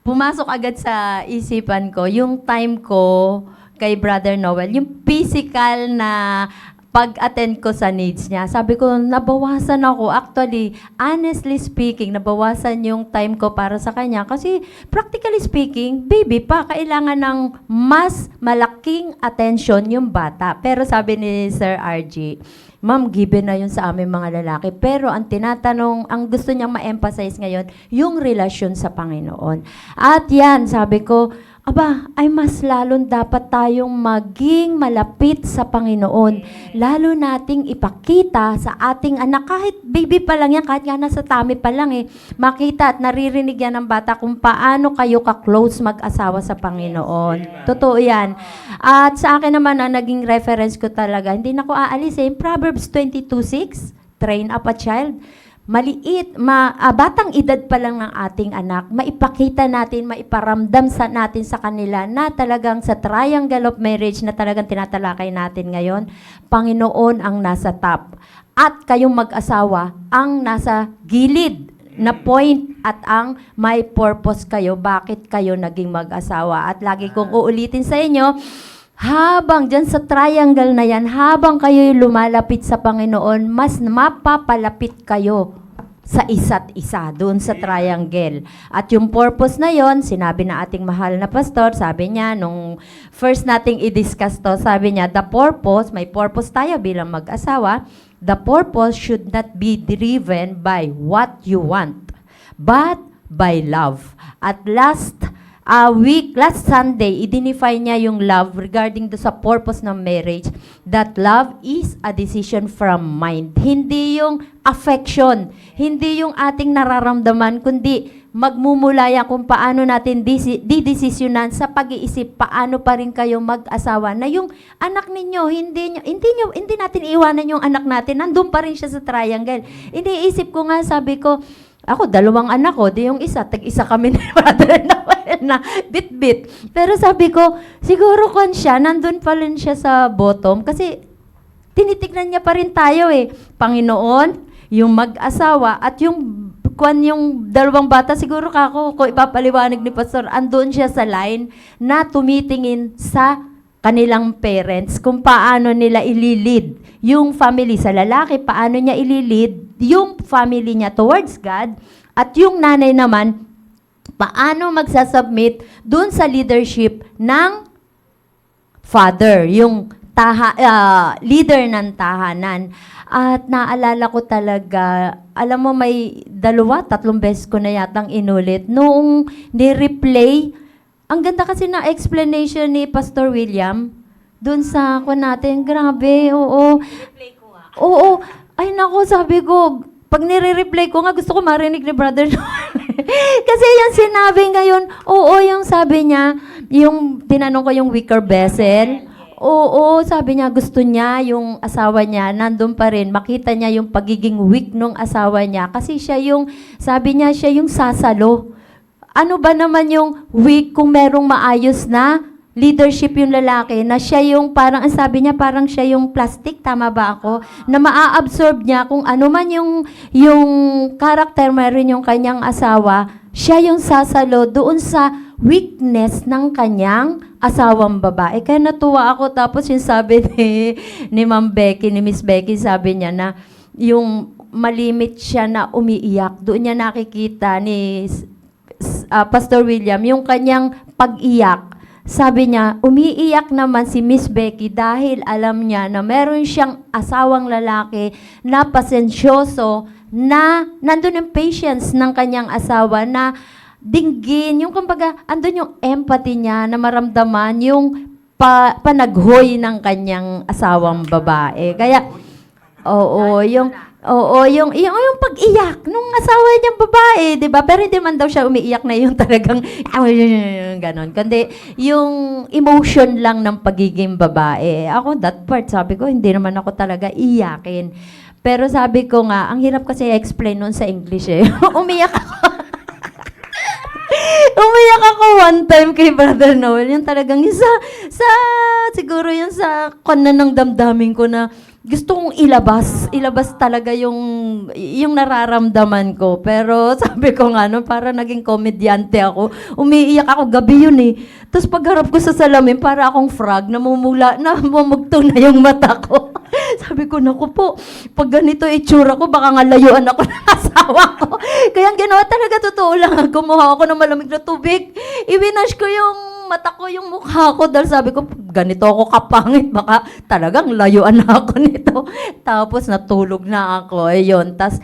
pumasok agad sa isipan ko, yung time ko kay Brother Noel, yung physical na pag-attend ko sa needs niya. Sabi ko, nabawasan ako. Actually, honestly speaking, nabawasan yung time ko para sa kanya. Kasi practically speaking, baby pa, kailangan ng mas malaking attention yung bata. Pero sabi ni Sir RG, Ma'am, given na yun sa aming mga lalaki. Pero ang tinatanong, ang gusto niyang ma-emphasize ngayon, yung relasyon sa Panginoon. At yan, sabi ko, aba, ay mas lalong dapat tayong maging malapit sa Panginoon. Lalo nating ipakita sa ating anak, kahit baby pa lang yan, kahit nga nasa tummy pa lang makita at naririnig yan ng bata kung paano kayo ka-close mag-asawa sa Panginoon. Totoo yan. At sa akin naman, ang naging reference ko talaga, hindi na ko aalisin, Proverbs 22:6, train up a child. Maliit, batang edad pa lang ng ating anak, maipakita natin, maiparamdam natin sa kanila na talagang sa triangle of marriage na talagang tinatalakay natin ngayon, Panginoon ang nasa top. At kayong mag-asawa ang nasa gilid na point at ang may purpose kayo, bakit kayo naging mag-asawa. At lagi kong uulitin sa inyo, habang dyan sa triangle na yan, habang kayo lumalapit sa Panginoon, mas mapapalapit kayo sa isa't isa doon sa triangle. At yung purpose na yon, sinabi na ating mahal na pastor, sabi niya, nung first nating i-discuss to, sabi niya, the purpose, may purpose tayo bilang mag-asawa, the purpose should not be driven by what you want, but by love. At last Sunday, identify niya yung love regarding sa purpose ng marriage, that love is a decision from mind. Hindi yung affection, hindi yung ating nararamdaman, kundi magmumula yan kung paano natin didesisyonan sa pag-iisip, paano pa rin kayo mag-asawa, na yung anak ninyo, hindi natin iwanan yung anak natin, nandun pa rin siya sa triangle. Iniisip ko nga, sabi ko, ako, 2 anak ko, di yung isa, tag-isa kami ni brother na bit-bit. Pero sabi ko, siguro kung siya, nandun pa rin siya sa bottom, kasi tinitignan niya pa rin tayo Panginoon, yung mag-asawa, at yung 2 bata, siguro kung ipapaliwanag ni Pastor, andun siya sa line na tumitingin sa kanilang parents, kung paano nila ililid yung family sa lalaki, paano niya ililid yung family niya towards God, at yung nanay naman, paano magsasubmit dun sa leadership ng father, yung leader ng tahanan. At naalala ko talaga, alam mo, may 2-3 beses ko na yatang inulit, noong ni-replay. Ang ganda kasi na explanation ni Pastor William dun sa natin. Grabe, oo. Oo. Ay nako, sabi ko, pag nire-replay ko nga, gusto ko marinig ni Brother Noel. Kasi yung sinabi ngayon, oo, yung sabi niya, yung tinanong ko yung weaker vessel. Oo, sabi niya, gusto niya yung asawa niya, nandun pa rin, makita niya yung pagiging weak nung asawa niya. Kasi siya yung, sabi niya, siya yung sasalo. Ano ba naman yung weak kung merong maayos na leadership yung lalaki, na siya yung parang, ang sabi niya, parang siya yung plastic, tama ba ako? Na maa-absorb niya kung ano man yung character meron yung kanyang asawa, siya yung sasalo doon sa weakness ng kanyang asawang babae. Kaya natuwa ako, tapos yung sabi ni Ma'am Becky, ni Miss Becky, sabi niya na yung malimit siya na umiiyak, doon niya nakikita ni Pastor William, yung kanyang pag-iyak. Sabi niya, umiiyak naman si Miss Becky dahil alam niya na meron siyang asawang lalaki na pasensyoso, na nandun yung patience ng kanyang asawa na dinggin, yung kumbaga, andun yung empathy niya na maramdaman yung panaghoy ng kanyang asawang babae. Kaya, yung pag-iyak nung asawa niyang babae, 'di ba? Pero hindi man daw siya umiiyak na yung talagang ganon. Kundi yung emotion lang ng pagiging babae. Ako, that part, sabi ko, hindi naman ako talaga iyakin. Pero sabi ko nga, ang hirap kasi i-explain nun sa English Umiyak ako. Umiyak ako one time kay Brother Noel. Yung talagang siguro yung sa kanan ng damdamin ko na, gusto kong ilabas talaga yung nararamdaman ko. Pero sabi ko nga, no, para naging komedyante ako, umiiyak ako, gabi yun eh. Tapos pagharap ko sa salamin, para akong frog, namumugtong na yung mata ko. Sabi ko, naku po, pag ganito itsura ko, baka nga layuan ako ng asawa ko. Kaya ang ginawa talaga, totoo lang, gumawa ako ng malamig na tubig. Iwinash ko yung mata ko, yung mukha ko, dahil sabi ko, ganito ako kapangit, baka talagang layuan na ako nito. Tapos natulog na ako, ayun. Tapos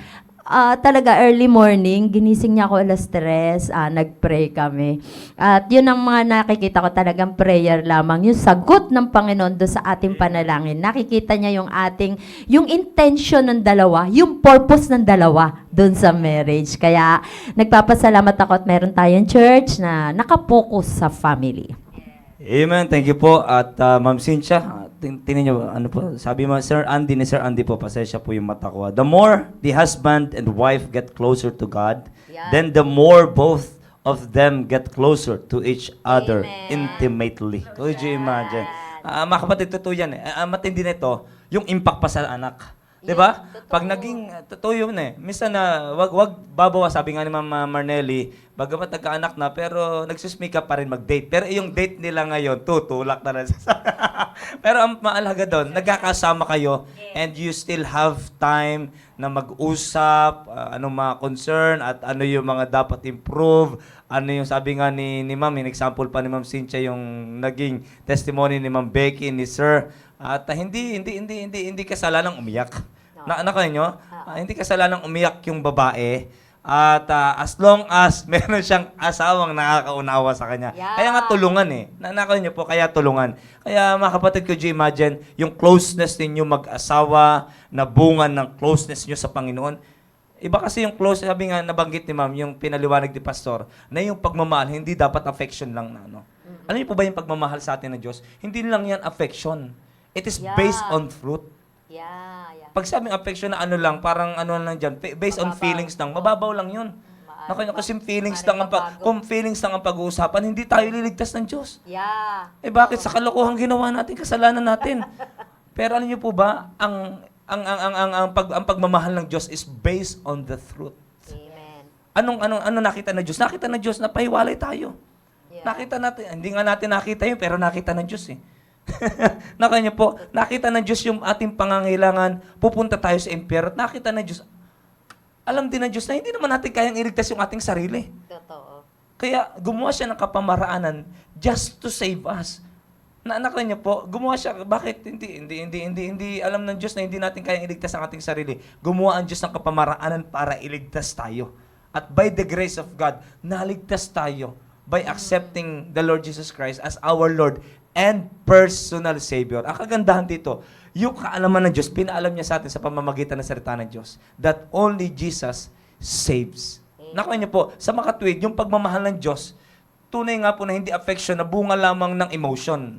talaga early morning, ginising niya ako 3:00, nag-pray kami. At yun ang mga nakikita ko talagang prayer lamang, yung sagot ng Panginoon doon sa ating panalangin. Nakikita niya yung intention ng dalawa, yung purpose ng dalawa doon sa marriage. Kaya nagpapasalamat ako at meron tayong church na nakapokus sa family. Amen. Thank you po. At Ma'am Cynthia, tingnan nyo, ano po, sabi mo, Sir Andy po, pasensya po yung mata ko. The more the husband and wife get closer to God, then the more both of them get closer to each other intimately. Could you imagine? Mga kapatid, totoo yan eh. Matindi na ito, yung impact pa sa anak. Diba? Pag naging, totoo yun eh. Minsan na, wag babawa, sabi nga ni Ma'am Marnelly, bagamat nagkaanak na, pero nagsusmika pa rin mag-date. Pero yung date nila ngayon, tutulak na lang. Pero ang maalaga doon, nagkakasama kayo, and you still have time na mag-usap, anong mga concern, at ano yung mga dapat improve, ano yung sabi nga ni Ma'am, in example pa ni Ma'am Cynthia, yung naging testimony ni Ma'am Becky, ni Sir, at hindi kasalanang umiyak. Nakain nyo? Hindi kasalanang umiyak yung babae. At as long as meron siyang asawang nakakaunawa sa kanya. Kaya nga tulungan eh. Nakain nyo po, kaya tulungan. Kaya mga kapatid, could you imagine yung closeness ninyo mag-asawa, na bunga ng closeness nyo sa Panginoon? Iba kasi yung close, sabi nga nabanggit ni Ma'am, yung pinaliwanag ni Pastor, na yung pagmamahal, hindi dapat affection lang na ano. Alam niyo po ba yung pagmamahal sa atin ng Diyos? Hindi lang yan affection. It is based on fruit. Pag sabing affection na ano lang, parang ano lang dyan, based on feelings lang, mababaw lang yun. Kasi feelings lang kung feelings lang ang pag-uusapan, hindi tayo liligtas ng Diyos. Bakit? Sa kalokohan ginawa natin, kasalanan natin. Pero alam niyo po ba, ang pagmamahal ng Diyos is based on the truth. Ano nakita ng Diyos? Nakita ng Diyos na pahiwalay tayo. Nakita natin, hindi nga natin nakita yun, pero nakita ng Diyos eh. Nakanya po, nakita ng Diyos yung ating pangangailangan, pupunta tayo sa impyerno, nakita ng Diyos, alam din ng Diyos na hindi naman natin kayang iligtas yung ating sarili. Totoo. Kaya gumawa siya ng kapamaraanan just to save us. Nakanya po, gumawa siya, bakit hindi alam ng Diyos na hindi natin kayang iligtas ang ating sarili. Gumawa ang Diyos ng kapamaraanan para iligtas tayo. At by the grace of God, naligtas tayo by accepting the Lord Jesus Christ as our Lord and personal Savior. Ang kagandahan dito, yung kaalaman ng Diyos, pinaalam niya sa atin sa pamamagitan ng salita ng Diyos that only Jesus saves. Nakanya po, sa makatwid, yung pagmamahal ng Diyos, tunay nga po na hindi affection, na bunga lamang ng emotion.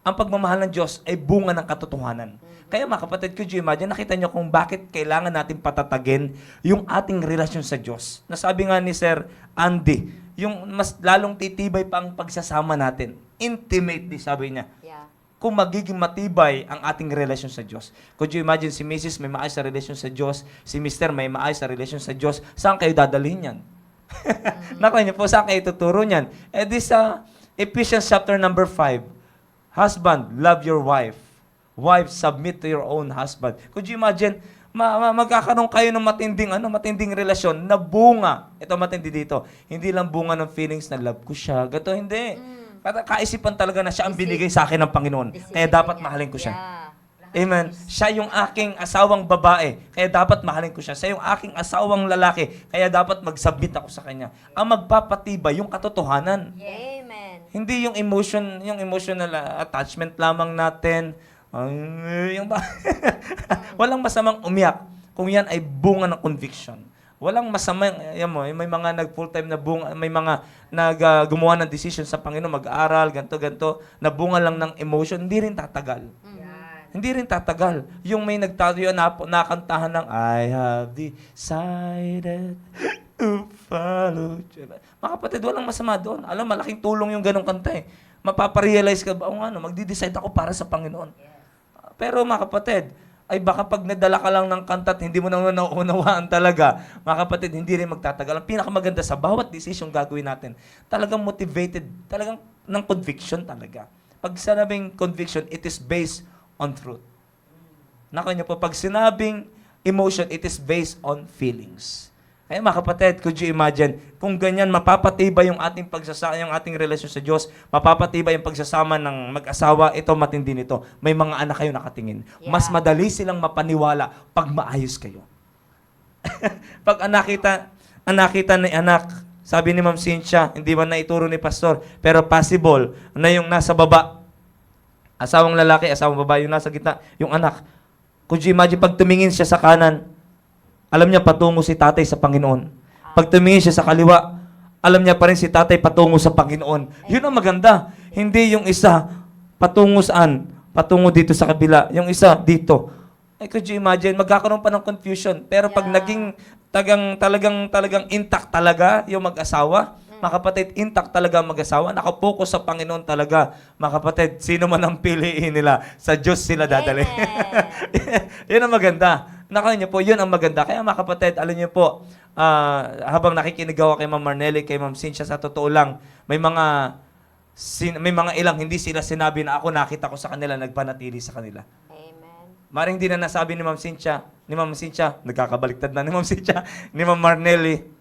Ang pagmamahal ng Diyos ay bunga ng katotohanan. Kaya mga kapatid, could you imagine, nakita niyo kung bakit kailangan natin patatagin yung ating relasyon sa Diyos. Nasabi nga ni Sir Andy, yung mas lalong titibay pa ang pagsasama natin. Intimately, sabi niya. Kung magiging matibay ang ating relasyon sa Diyos. Could you imagine, si Mrs. may maayos sa relasyon sa Diyos, si Mr. may maayos sa relasyon sa Diyos, saan kayo dadalhin yan? Nakuha niyo po, saan kayo tuturo niyan? This Ephesians chapter number 5, husband, love your wife. Wife, submit to your own husband. Could you imagine, magkakaroon kayo ng matinding relasyon na bunga. Ito matindi dito. Hindi lang bunga ng feelings na love ko siya. Gato, hindi. Kaisipan talaga na siya ang binigay sa akin ng Panginoon. Kaya dapat mahalin ko siya. Amen. Siya yung aking asawang babae. Kaya dapat mahalin ko siya. Siya yung aking asawang lalaki. Kaya dapat mag-submit ako sa kanya. Ang magpapatibay, yung katotohanan. Amen. Hindi yung emotional attachment lamang natin. Walang masamang umiyak kung yan ay bunga ng conviction. Walang masama, may mga nag-full-time na bunga, may mga gumawa ng decision sa Panginoon, mag-aaral, ganto, na bunga lang ng emotion, hindi rin tatagal. Hindi rin tatagal. Yung may nagtayo na kantahan ng I have decided to follow. Mga kapatid, walang masama doon. Alam, malaking tulong yung ganong kanta eh. Mapaparealize ka ba, magdi-decide ako para sa Panginoon. Pero mga kapatid, ay baka pag nadala ka lang ng kanta at hindi mo naman nauunawaan talaga, mga kapatid, hindi rin magtatagal. Ang pinakamaganda sa bawat decision gagawin natin, talagang motivated, talagang ng conviction talaga. Pag sinabing conviction, it is based on truth. Nako niyo po, pag sinabing emotion, it is based on feelings. Kaya mga kapatid, could you imagine, kung ganyan, mapapatibay yung ating yung ating relasyon sa Diyos, mapapatibay yung pagsasama ng mag-asawa, ito matindi nito. May mga anak kayo nakatingin. Mas madali silang mapaniwala pag maayos kayo. Pag nakita ni anak, sabi ni Ma'am Cynthia, hindi man naituro ni Pastor, pero possible na yung nasa baba, asawang lalaki, asawang babae, yung nasa gitna, yung anak. Could you imagine, pag tumingin siya sa kanan, alam niya patungo si tatay sa Panginoon. Pag tumingin siya sa kaliwa, alam niya pa rin si tatay patungo sa Panginoon. Yun ang maganda. Hindi yung isa patungo saan? Patungo dito sa kabila. Yung isa dito. Could you imagine? Magkakaroon pa ng confusion. Pero pag naging talagang intact talaga yung mag-asawa, mga kapatid, intact talaga ang mag-asawa, nakapokus sa Panginoon talaga. Mga kapatid, sino man ang piliin nila, sa Diyos sila dadali. Yun ang maganda. Nakala niyo po, yun ang maganda. Kaya mga kapatid, alam niyo po, habang nakikinig ako kay Ma'am Marnelly, kay Ma'am Cynthia, sa totoo lang, may mga ilang hindi sila sinabi na ako nakita ko sa kanila, nagpanatili sa kanila. Maring di na nasabi ni Ma'am Cynthia, nagkakabaliktad na ni Ma'am Cynthia, ni Ma'am Marnelly,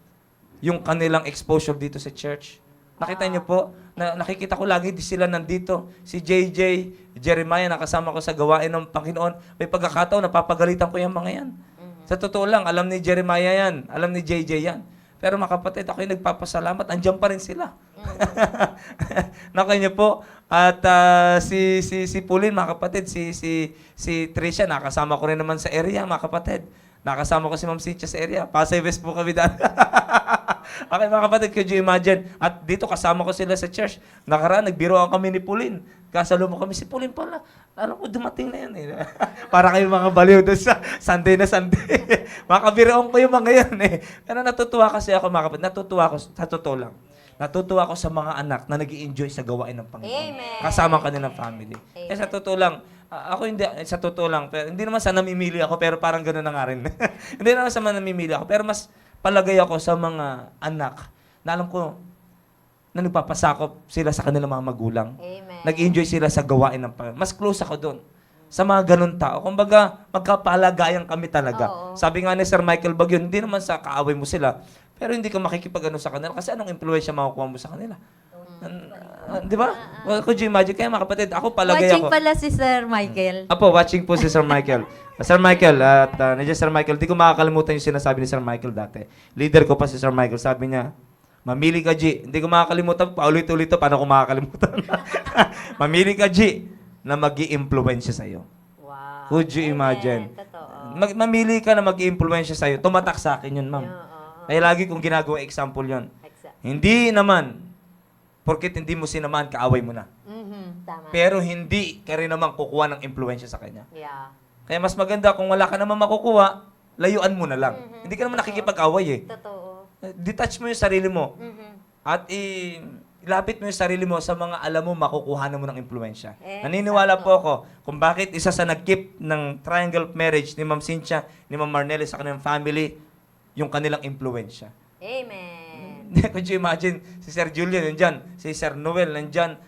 yung kanilang exposure dito sa church. Nakita niyo po, nakikita ko lagi di sila nandito. Si JJ, Jeremiah, nakasama ko sa gawain ng Panginoon. May pagkakataon, napapagalitan ko yung mga yan. Sa totoo lang, alam ni Jeremiah yan, alam ni JJ yan. Pero mga kapatid, ako yung nagpapasalamat, andyan pa rin sila. Nakita niyo po, at si Pauline, mga kapatid, si Tricia, nakasama ko rin naman sa area, mga kapatid. Nakasama ko si Ma'am Cynthia sa area. Pasay West po kami daan. Okay, mga kapatid, could you imagine? At dito kasama ko sila sa church. Nakaraan, nagbiroan kami ni Pauline. Kasalo mo kami, si Pauline pala. Alam ko, dumating na yan eh. Para kayo mga baliw doon sa Sunday na Sunday. Makabiroan ko yung mga yan eh. Pero natutuwa kasi ako, mga kapatid. Natutuwa ako, sa totoo lang. Natutuwa ako sa mga anak na nag-i-enjoy sa gawain ng Panginoon. Amen. Kasama ang kanilang family. Eh sa totoo lang, ako hindi, sa totoo lang, pero, hindi naman sa namimili ako, pero parang gano'n na nga rin. Hindi naman sa namimili ako, pero mas palagay ako sa mga anak na alam ko na nagpapasakop sila sa kanilang mga magulang. Amen. Nag-enjoy sila sa gawain ng Panginoon. Mas close ako doon. Sa mga ganun tao. Kumbaga, magkapalagayan kami talaga. Oo. Sabi nga ni Sir Michael Bagyon, hindi naman sa kaaway mo sila, pero hindi ka makikipag-ano sa kanila kasi anong impluensya makukuha mo sa kanila? Di ba? Well, could you imagine? Kaya mga kapatid, ako palagay Watching ako. pala si Sir Michael. Apo, watching po si Sir Michael. Sir Michael, at nandiyan Sir Michael, di ko makakalimutan yung sinasabi ni Sir Michael dati. Leader ko pa si Sir Michael, sabi niya, mamili ka, G. Hindi ko makakalimutan, paulit-ulit to, paano ko makakalimutan? Mamili ka, G, na mag-i-impluensya sa'yo. Wow. Could you imagine? Totoo. Mamili ka na mag-i-impluensya sa'yo. Tumatak sa akin yun, ma'am. Kaya lagi kong ginagawa example yun. Exact. Hindi naman, porket hindi mo sinamaan, kaaway mo na. Tama. Pero hindi ka rin naman kukuha ng impluensya sa kanya. Yeah. Kaya mas maganda kung wala ka naman makukuha, layuan mo na lang. Hindi ka naman nakikipag-away eh. Totoo. Detach mo yung sarili mo. At ilapit mo yung sarili mo sa mga alam mo makukuha na mo ng impluensya. Naniniwala po ako kung bakit isa sa nag-keep ng triangle marriage ni Ma'am Cynthia, ni Ma'am Marnelly sa kanilang family, yung kanilang impluensya. Amen. Could you imagine, si Sir Julian nandyan, si Sir Noel nandyan,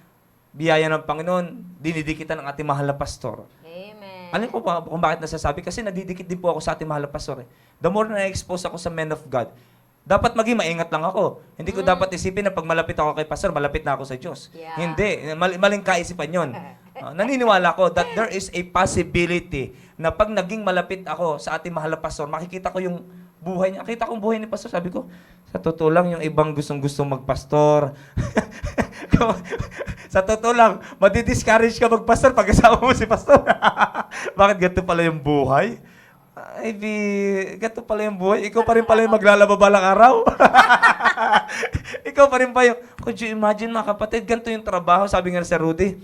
biyaya ng Panginoon, dinidikitan ng ating mahal na pastor. Amen. Alam ko pa kung bakit nasasabi? Kasi nadidikit din po ako sa ating mahal na pastor. The more na na-expose ako sa men of God, dapat maging maingat lang ako. Hindi ko dapat isipin na pag malapit ako kay pastor, malapit na ako sa Diyos. Yeah. Hindi. Maling kaisipan yon. Naniniwala ko that there is a possibility na pag naging malapit ako sa ating mahal na pastor, makikita ko yung buhay niya. Kita ko yung buhay ni pastor. Sabi ko, sa totoo lang, yung ibang gustong-gustong magpastor. Sa totoo lang, madi-discourage ka magpastor pag kasama mo si pastor. Bakit ganito pala yung buhay? Ay, ganito pala yung buhay. Ikaw pa rin pala yung maglalaba balang araw. Ikaw pa rin pa yung, could you imagine mga kapatid, ganito yung trabaho. Sabi nga ni Sir Rudy,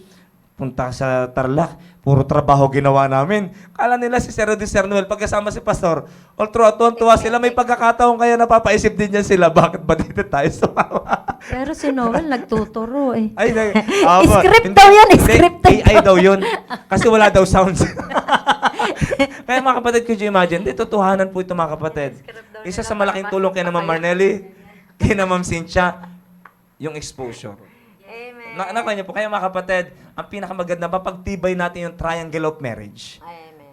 punta sa Tarlac, puro trabaho ginawa namin. Kala nila si Sir Rudy, Sir Noel, pagkasama si Pastor, all throughout, tuwa sila, may pagkakataon kaya napapaisip din yan sila, bakit ba dito tayo sumawa? Pero si Noel nagtuturo eh. Ay, Script daw yan, script daw. AI daw yun. Kasi wala daw sounds. Kaya mga kapatid, could you imagine? Di, totohanan po ito mga kapatid. Isa sa malaking tulong kay na Ma'am Marnelly, kay na Ma'am Cynthia, yung exposure. Nakuha niyo po. Kaya mga kapatid, ang pinakamaganda, mapagtibay natin yung triangle of marriage.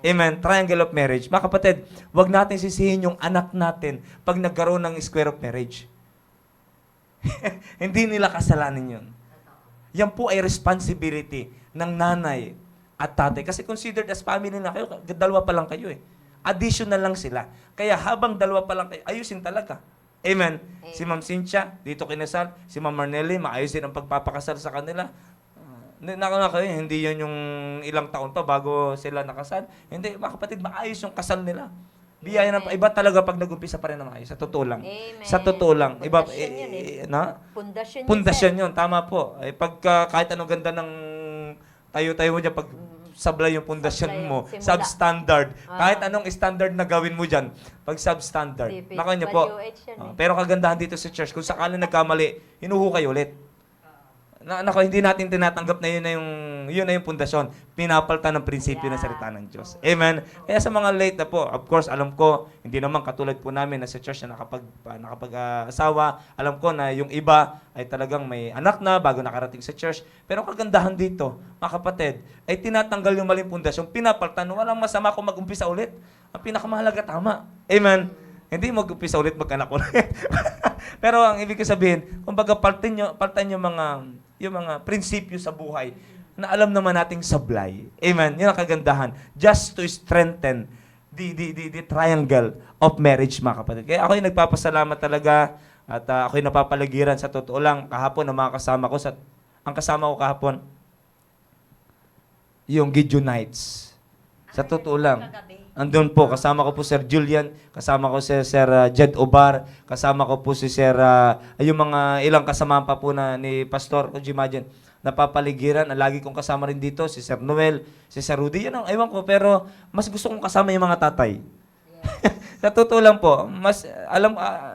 Amen. Triangle of marriage. Mga kapatid, wag natin sisihin yung anak natin pag nagkaroon ng square of marriage. Hindi nila kasalanan yun. Yan po ay responsibility ng nanay at tatay. Kasi considered as family na kayo, dalawa pa lang kayo eh. Additional lang sila. Kaya habang dalawa pa lang kayo, ayusin talaga. Amen. Si Ma'am Cynthia, dito kinasal. Si Ma'am Marnelly, maayos din ang pagpapakasal sa kanila. Kayo, hindi yun yung ilang taon pa bago sila nakasal. Hindi, mga kapatid, maayos yung kasal nila. Biyaya ng iba talaga pag nag-umpisa pa rin na maayos. Sa totoo lang. Amen. Sa totoo lang. Iba, Pundasyon yun Pundasyon yun. Pundasyon yun, tama po. Pagka kahit anong ganda ng tayo-tayo mo dyan, pag sablay yung pundasyon Sablay, mo, simula. substandard. Kahit anong standard na gawin mo dyan, pag substandard. DPWH Naka niyo po. yan eh. Pero kagandahan dito sa church, kung sakali nagkamali, hinuhukay ulit. Hindi natin tinatanggap na yun na yung pundasyon. Pinapaltan ng prinsipyo ng salita ng Diyos. Amen. Kaya sa mga late na po, of course, alam ko, hindi naman katulad po namin na sa church na nakapag-asawa. Alam ko na yung iba ay talagang may anak na bago nakarating sa church. Pero kagandahan dito, mga kapatid, ay tinatanggal yung maling pundasyon. Pinapaltan, walang masama kung mag-umpisa ulit. Ang pinakamahalaga, tama. Amen. Hindi mag-umpisa ulit mag-anak ulit. Pero ang ibig ko sabihin, kumbaga paltan yung mga prinsipyo sa buhay na alam naman nating sablay. Amen. Yun ang kagandahan. Just to strengthen the triangle of marriage, mga kapatid. Kaya ako'y nagpapasalamat talaga at ako'y napapaligiran sa totoo lang kahapon ng mga kasama ko. Ang kasama ko kahapon, yung Gideonites. Sa totoo lang. Andun po, kasama ko po Sir Julian, kasama ko si Sir Jed Obar, kasama ko po si Sir, yung mga ilang kasama pa po na ni Pastor, kung imagine, napapaligiran, lagi kong kasama rin dito, si Sir Noel, si Sir Rudy, yan ang ewan ko, pero mas gusto kong kasama yung mga tatay. Sa totoo lang po,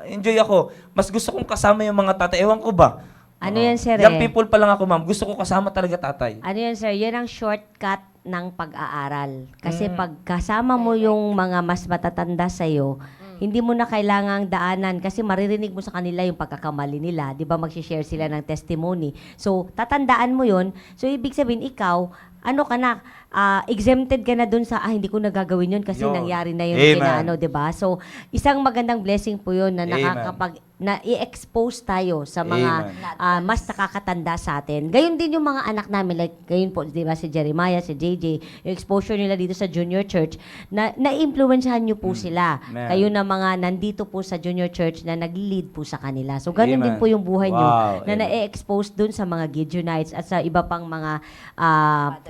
enjoy ako, mas gusto kong kasama yung mga tatay, ewan ko ba? Ano yan, sir? Young people pa lang ako, ma'am, gusto ko kasama talaga tatay. Ano yan, sir? Yan ang shortcut ng pag-aaral. Kasi pag kasama mo yung mga mas matatanda sa'yo, hindi mo na kailangang daanan kasi maririnig mo sa kanila yung pagkakamali nila. Di ba mag-share sila ng testimony. So, tatandaan mo yun. So, ibig sabihin, ikaw, ano ka na, exempted ka na dun sa, hindi ko nagagawin yun kasi Yun. nangyari na yun. Amen. Di ba? So, isang magandang blessing po yun na Amen. na i-expose tayo sa mga mas nakakatanda sa atin. Gayon din yung mga anak namin, like gayon po, di ba, si Jeremiah, si JJ, yung exposure nila dito sa junior church, na-influensyahan nyo po sila. Amen. Kayo na mga nandito po sa junior church na nag-lead po sa kanila. So, ganun Amen. din po yung buhay nyo Wow. na Amen. na-expose dun sa mga Gideonites at sa iba pang mga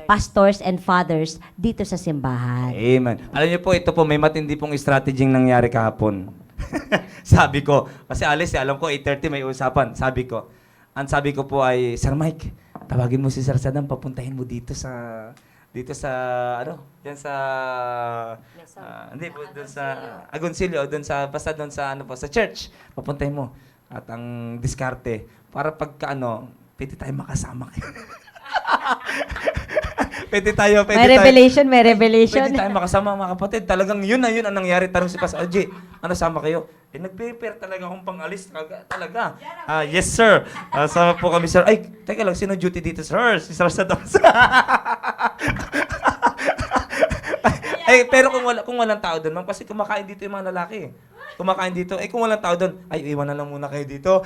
pastors and fathers dito sa simbahan. Amen. Alam niyo po, ito po, may matindi pong strategy nangyari kahapon. Sabi ko, kasi alis, alam ko, 8:30 may usapan. Sabi ko po ay, Sir Mike, tawagin mo si Sir Saddam, papuntahin mo dito sa, diyan sa, hindi po, doon sa, Agoncillo, doon sa, basta doon sa, sa church, papuntahin mo. At ang diskarte, para pagka, pwede tayo makasama kayo. Pwede tayo. May revelation. Pwede tayo makasama mga kapatid. Talagang yun ang nangyari. Tanong si Pastor Oji, sama kayo? Nag-prepare talaga akong pang-alis. Talaga. Yes, sir. Sama po kami, sir. Ay, teka lang, sino duty dito, sir? Si Sir Saddam. Pero kung walang tao doon, ma'am, kasi kumakain dito yung mga lalaki. Kumakain dito. Kung walang tao doon, iwan na lang muna kayo dito.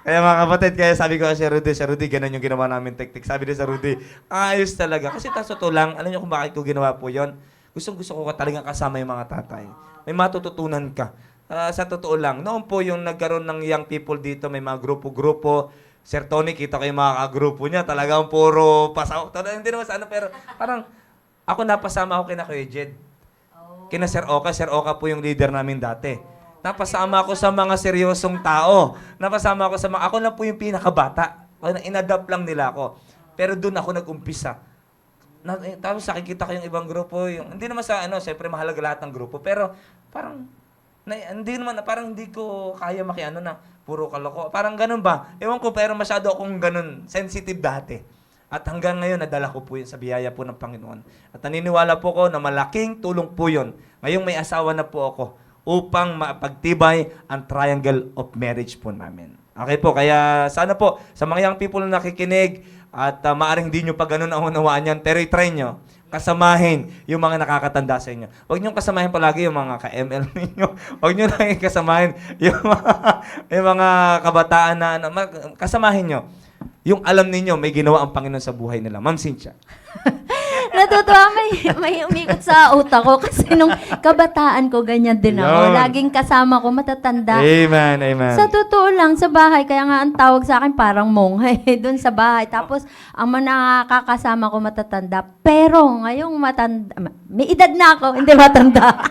Kaya mga kapatid, sabi ko kay Sir Rudy, ganun yung ginawa namin teknik. Sabi ni Sir Rudy, ayos talaga. Kasi totoo lang, alam niyo kung bakit ko ginawa po yon? Gusto ko talagang kasama yung mga tatay. May matututunan ka. Sa totoo lang, noon po yung nagkaroon ng young people dito, may mga grupo-grupo. Sir Tony, kita ko yung mga kagrupo niya, talagang puro pasaw. Hindi naman sa pero parang ako napasama ako kina Kuya Jed. Kina Sir Oka po yung leader namin dati. Napasama ako sa mga seryosong tao. Napasama ako sa mga, ako lang po yung pinakabata. Inadapt lang nila ako. Pero doon ako nag-umpisa. Tapos nakikita ko yung ibang grupo. Hindi naman sa siyempre mahalaga lahat ng grupo. Pero parang, parang hindi ko kaya na puro kaloko. Parang ganun ba? Ewan ko, pero masyado akong ganun, sensitive dati. At hanggang ngayon, nadala ko po yun sa biyaya po ng Panginoon. At naniniwala po ko na malaking tulong po yun. Ngayong may asawa na po ako upang mapagtibay ang triangle of marriage po namin. Okay po, kaya sana po sa mga young people na nakikinig at maaring hindi nyo pa ganun ang unawaan yan, pero i-try nyo, kasamahin yung mga nakakatanda sa inyo. Huwag nyo kasamahin palagi yung mga ka-ML ninyo. Huwag nyo lang kasamahin yung mga kabataan na kasamahin nyo. Yung alam ninyo, may ginawa ang Panginoon sa buhay nila. Ma'am Cynthia. Natutuwa, may umikot sa utak ko kasi nung kabataan ko, ganyan din ako. Yun. Laging kasama ko, matatanda. Amen, amen. Sa totoo lang, sa bahay, kaya nga ang tawag sa akin parang monghay doon sa bahay. Tapos, ang mga nakakasama ko matatanda. Pero ngayong matanda, may edad na ako, hindi matanda.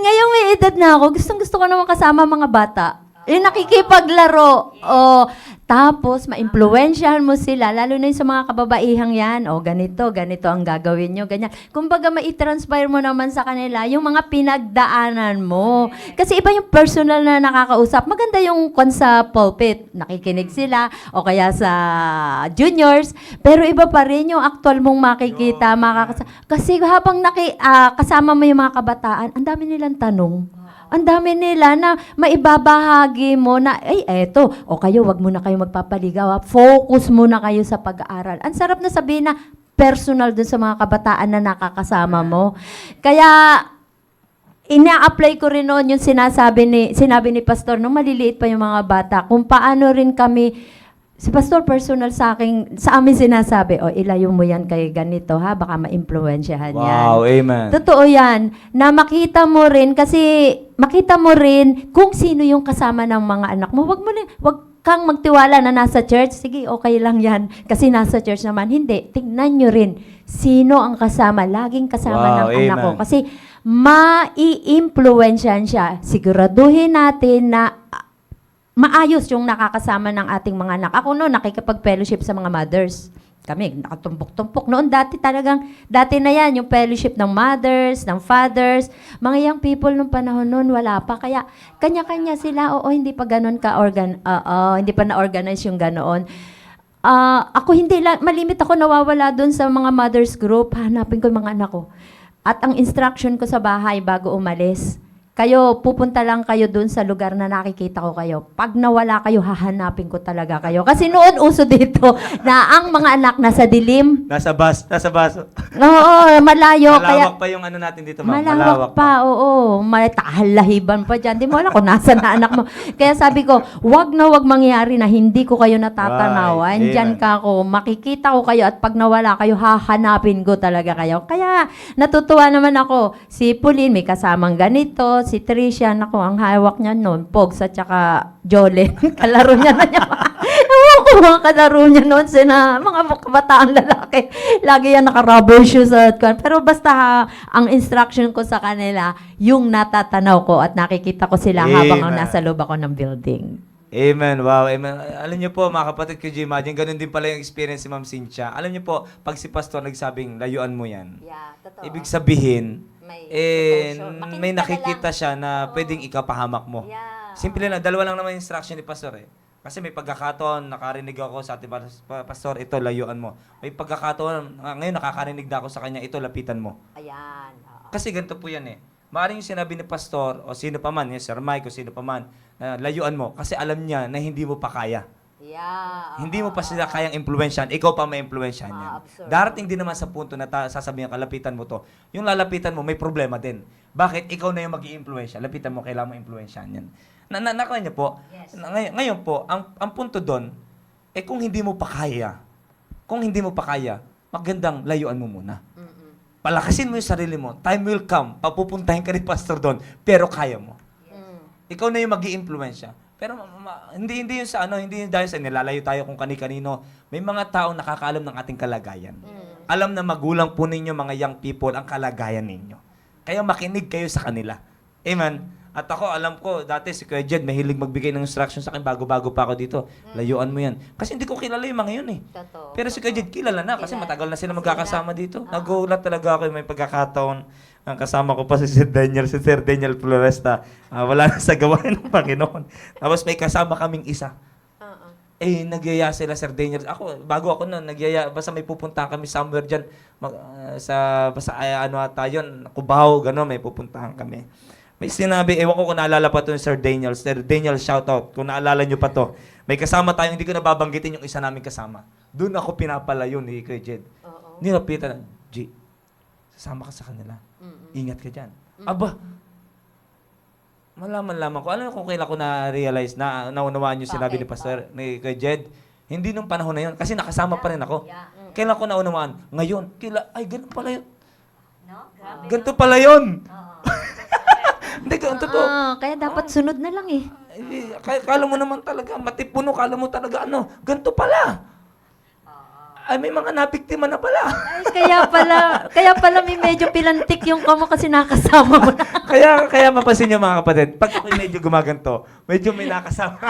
Ngayong may edad na ako, gusto ko naman kasama mga bata. Yung nakikipaglaro. O, tapos, ma-impluwensyahan mo sila, lalo na yung sa mga kababaihang yan. O, ganito ang gagawin nyo, ganyan. Kumbaga, ma-transpire mo naman sa kanila yung mga pinagdaanan mo. Kasi iba yung personal na nakakausap. Maganda yung sa pulpit. Nakikinig sila, o kaya sa juniors. Pero iba pa rin yung actual mong makikita. Kasi habang kasama mo yung mga kabataan, ang dami nilang tanong. Ang dami nila na maibabahagi mo na, ay, eto, o kayo, wag muna kayo magpapaligaw. Focus muna kayo sa pag-aaral. Ang sarap na sabihin na personal dun sa mga kabataan na nakakasama mo. Kaya, ina-apply ko rin noon yung sinabi ni Pastor nung maliliit pa yung mga bata, kung paano rin kami, si Pastor personal sa amin sinasabi, ilayo mo yan kay ganito ha, baka ma-impluwensyahan yan. Wow, amen. Totoo yan, na makita mo rin kung sino yung kasama ng mga anak mo. Wag kang magtiwala na nasa church. Sige, okay lang yan. Kasi nasa church naman. Hindi, tingnan nyo rin sino ang kasama. Laging kasama ng anak ko. Kasi mai-impluwensyahan siya. Siguraduhin natin na maayos yung nakakasama ng ating mga anak. Ako noon, nakikipag-fellowship sa mga mothers. Kami, nakatumpok-tumpok. Noon, dati na yan, yung fellowship ng mothers, ng fathers. Mga young people nung panahon noon, wala pa. Kaya, kanya-kanya sila, hindi pa ganun hindi pa na-organize yung ganoon. Ako malimit ako nawawala doon sa mga mothers group. Hanapin ko yung mga anak ko. At ang instruction ko sa bahay bago umalis, pupunta lang kayo dun sa lugar na nakikita ko kayo. Pag nawala kayo, hahanapin ko talaga kayo. Kasi noon uso dito na ang mga anak nasa dilim. Nasa bus. Oo, malayo. Malawak pa yung ano natin dito, ma'am. Malawak pa, oo. May tahalahiban pa dyan. Di mo alam kung nasa na anak mo. Kaya sabi ko, wag mangyari na hindi ko kayo natatanawan. Right. Diyan ka ako, makikita ko kayo at pag nawala kayo, hahanapin ko talaga kayo. Kaya natutuwa naman ako. Si Pauline, may kasamang ganito. Si Tricia, naku, ang hawak niya noon, Pogs at saka Jole. Kalaro niya na niya. Mga kalaro niya noon, mga kabataang lalaki. Lagi yan naka-rubber shoes. Pero basta ang instruction ko sa kanila, yung natatanaw ko at nakikita ko sila habang nasa loob ako ng building. Amen. Wow. Amen. Alam niyo po, mga kapatid ko, imagine, ganun din pala yung experience ni Ma'am Cynthia. Alam niyo po, pag si Pastor nagsabing, layuan mo yan, Yeah, totoo. ibig sabihin, devotion. may nakikita siya na pwedeng ikapahamak mo. Yeah. Simple lang, dalawa lang naman yung instruction ni Pastor eh. Kasi may pagkakataon, nakarinig ako sa ating Pastor, ito, layuan mo. May pagkakataon, ngayon nakakarinig na ako sa kanya, ito, lapitan mo. Ayan. Kasi ganito po yan eh. Maaaring yung sinabi ni Pastor, o sino pa man, Sir Mike, o sino pa man, na layuan mo, kasi alam niya na hindi mo pa kaya. Yeah. Hindi mo pa sila kayang impluwensyahan, ikaw pa may impluwensyahan yan. Darating din naman sa punto na sasabihin, kalapitan mo to. Yung lalapitan mo, may problema din. Bakit? Ikaw na yung mag-i-impluwensya. Lapitan mo, kailangan mo impluwensyahan yan. Nakaya niyo po, Yes. ngayon po, ang punto doon, kung hindi mo pa kaya, magandang layuan mo muna. Palakasin mo yung sarili mo. Time will come, papupuntahin ka ni Pastor doon, pero kaya mo. Ikaw na yung mag-i-impluwensya. Pero hindi yun sa hindi yun dahil sa nilalayo tayo kung kani-kanino. May mga tao nakakaalam ng ating kalagayan. Alam na magulang po ninyo, mga young people, ang kalagayan ninyo. Kaya makinig kayo sa kanila. Amen. At ako, alam ko, dati si Kuya Jed, mahilig magbigay ng instruction sa akin bago-bago pa ako dito. Layuan mo yan. Kasi hindi ko kilala yung mga yun eh. Totoo. Pero si Kuya Jed, kilala na kasi matagal na sila magkakasama dito. Nagulat talaga ako yung may pagkakataon. Ang kasama ko pa si Sir Daniel Floresta. Wala na sa gawain ng Panginoon. Tapos may kasama kaming isa. nagyaya sila, Sir Daniel. Bago ako noon, nagyaya, basta may pupuntahan kami somewhere dyan, ano ata yun, Cubao, gano'n, may pupuntahan kami. May sinabi, ewan ko kung naalala pa to ni Sir Daniel. Sir Daniel, shoutout, kung naalala nyo pa to. May kasama tayo, hindi ko nababanggitin yung isa namin kasama. Doon ako pinapalayo ni Kuya Jed. Nilapitan, G, sasama ka sa kanila. Ingat ka dyan. Aba, malaman-laman ko. Alam mo kung kailan ko na-realize na naunawaan yung sinabi ni Pastor, ni Kuya Jed? Hindi nung panahon na yun. Kasi nakasama pa rin ako. Kailan ko naunawaan? Ngayon. Ay, ganun pala yun. Ganito pala yun. Hindi, totoo. Kaya dapat sunod na lang eh. Kala mo naman talaga, matipuno, kala mo talaga, ganito pala. Ay, may mga nabiktima na pala. Ay, kaya pala may medyo pilantik yung kamo kasi nakasama mo na. kaya mapasin niyo mga kapatid, pag ako'y medyo gumaganto, medyo may nakasama.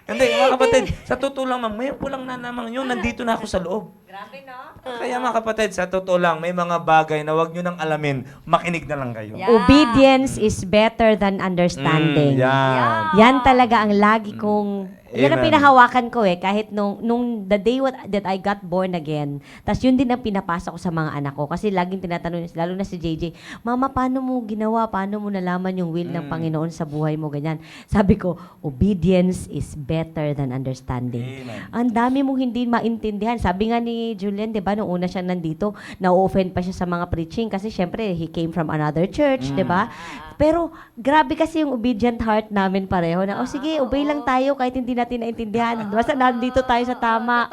Hindi, mga kapatid, sa totoo lang, ngayon po lang na naman yun, nandito na ako sa loob. Grabe, no? Kaya mga kapatid, sa totoo lang, may mga bagay na wag nyo nang alamin, makinig na lang kayo. Obedience is better than understanding. Yan. Yan talaga ang lagi kong... Yan ang Amen. pinahawakan ko kahit nung the day that I got born again. Tas yun din ang pinapasa ko sa mga anak ko. Kasi laging tinatanong, lalo na si JJ, Mama, paano mo ginawa? Paano mo nalaman yung will ng Panginoon sa buhay mo? Ganyan. Sabi ko, obedience is better than understanding. Amen. Ang dami mong hindi maintindihan. Sabi nga ni Julian, di ba, nung una siya nandito, na-offend pa siya sa mga preaching kasi syempre, he came from another church, di ba? Pero grabe kasi yung obedient heart namin pareho na, sige, obey lang tayo kahit hindi natin naintindihan. Basta nandito tayo sa tama.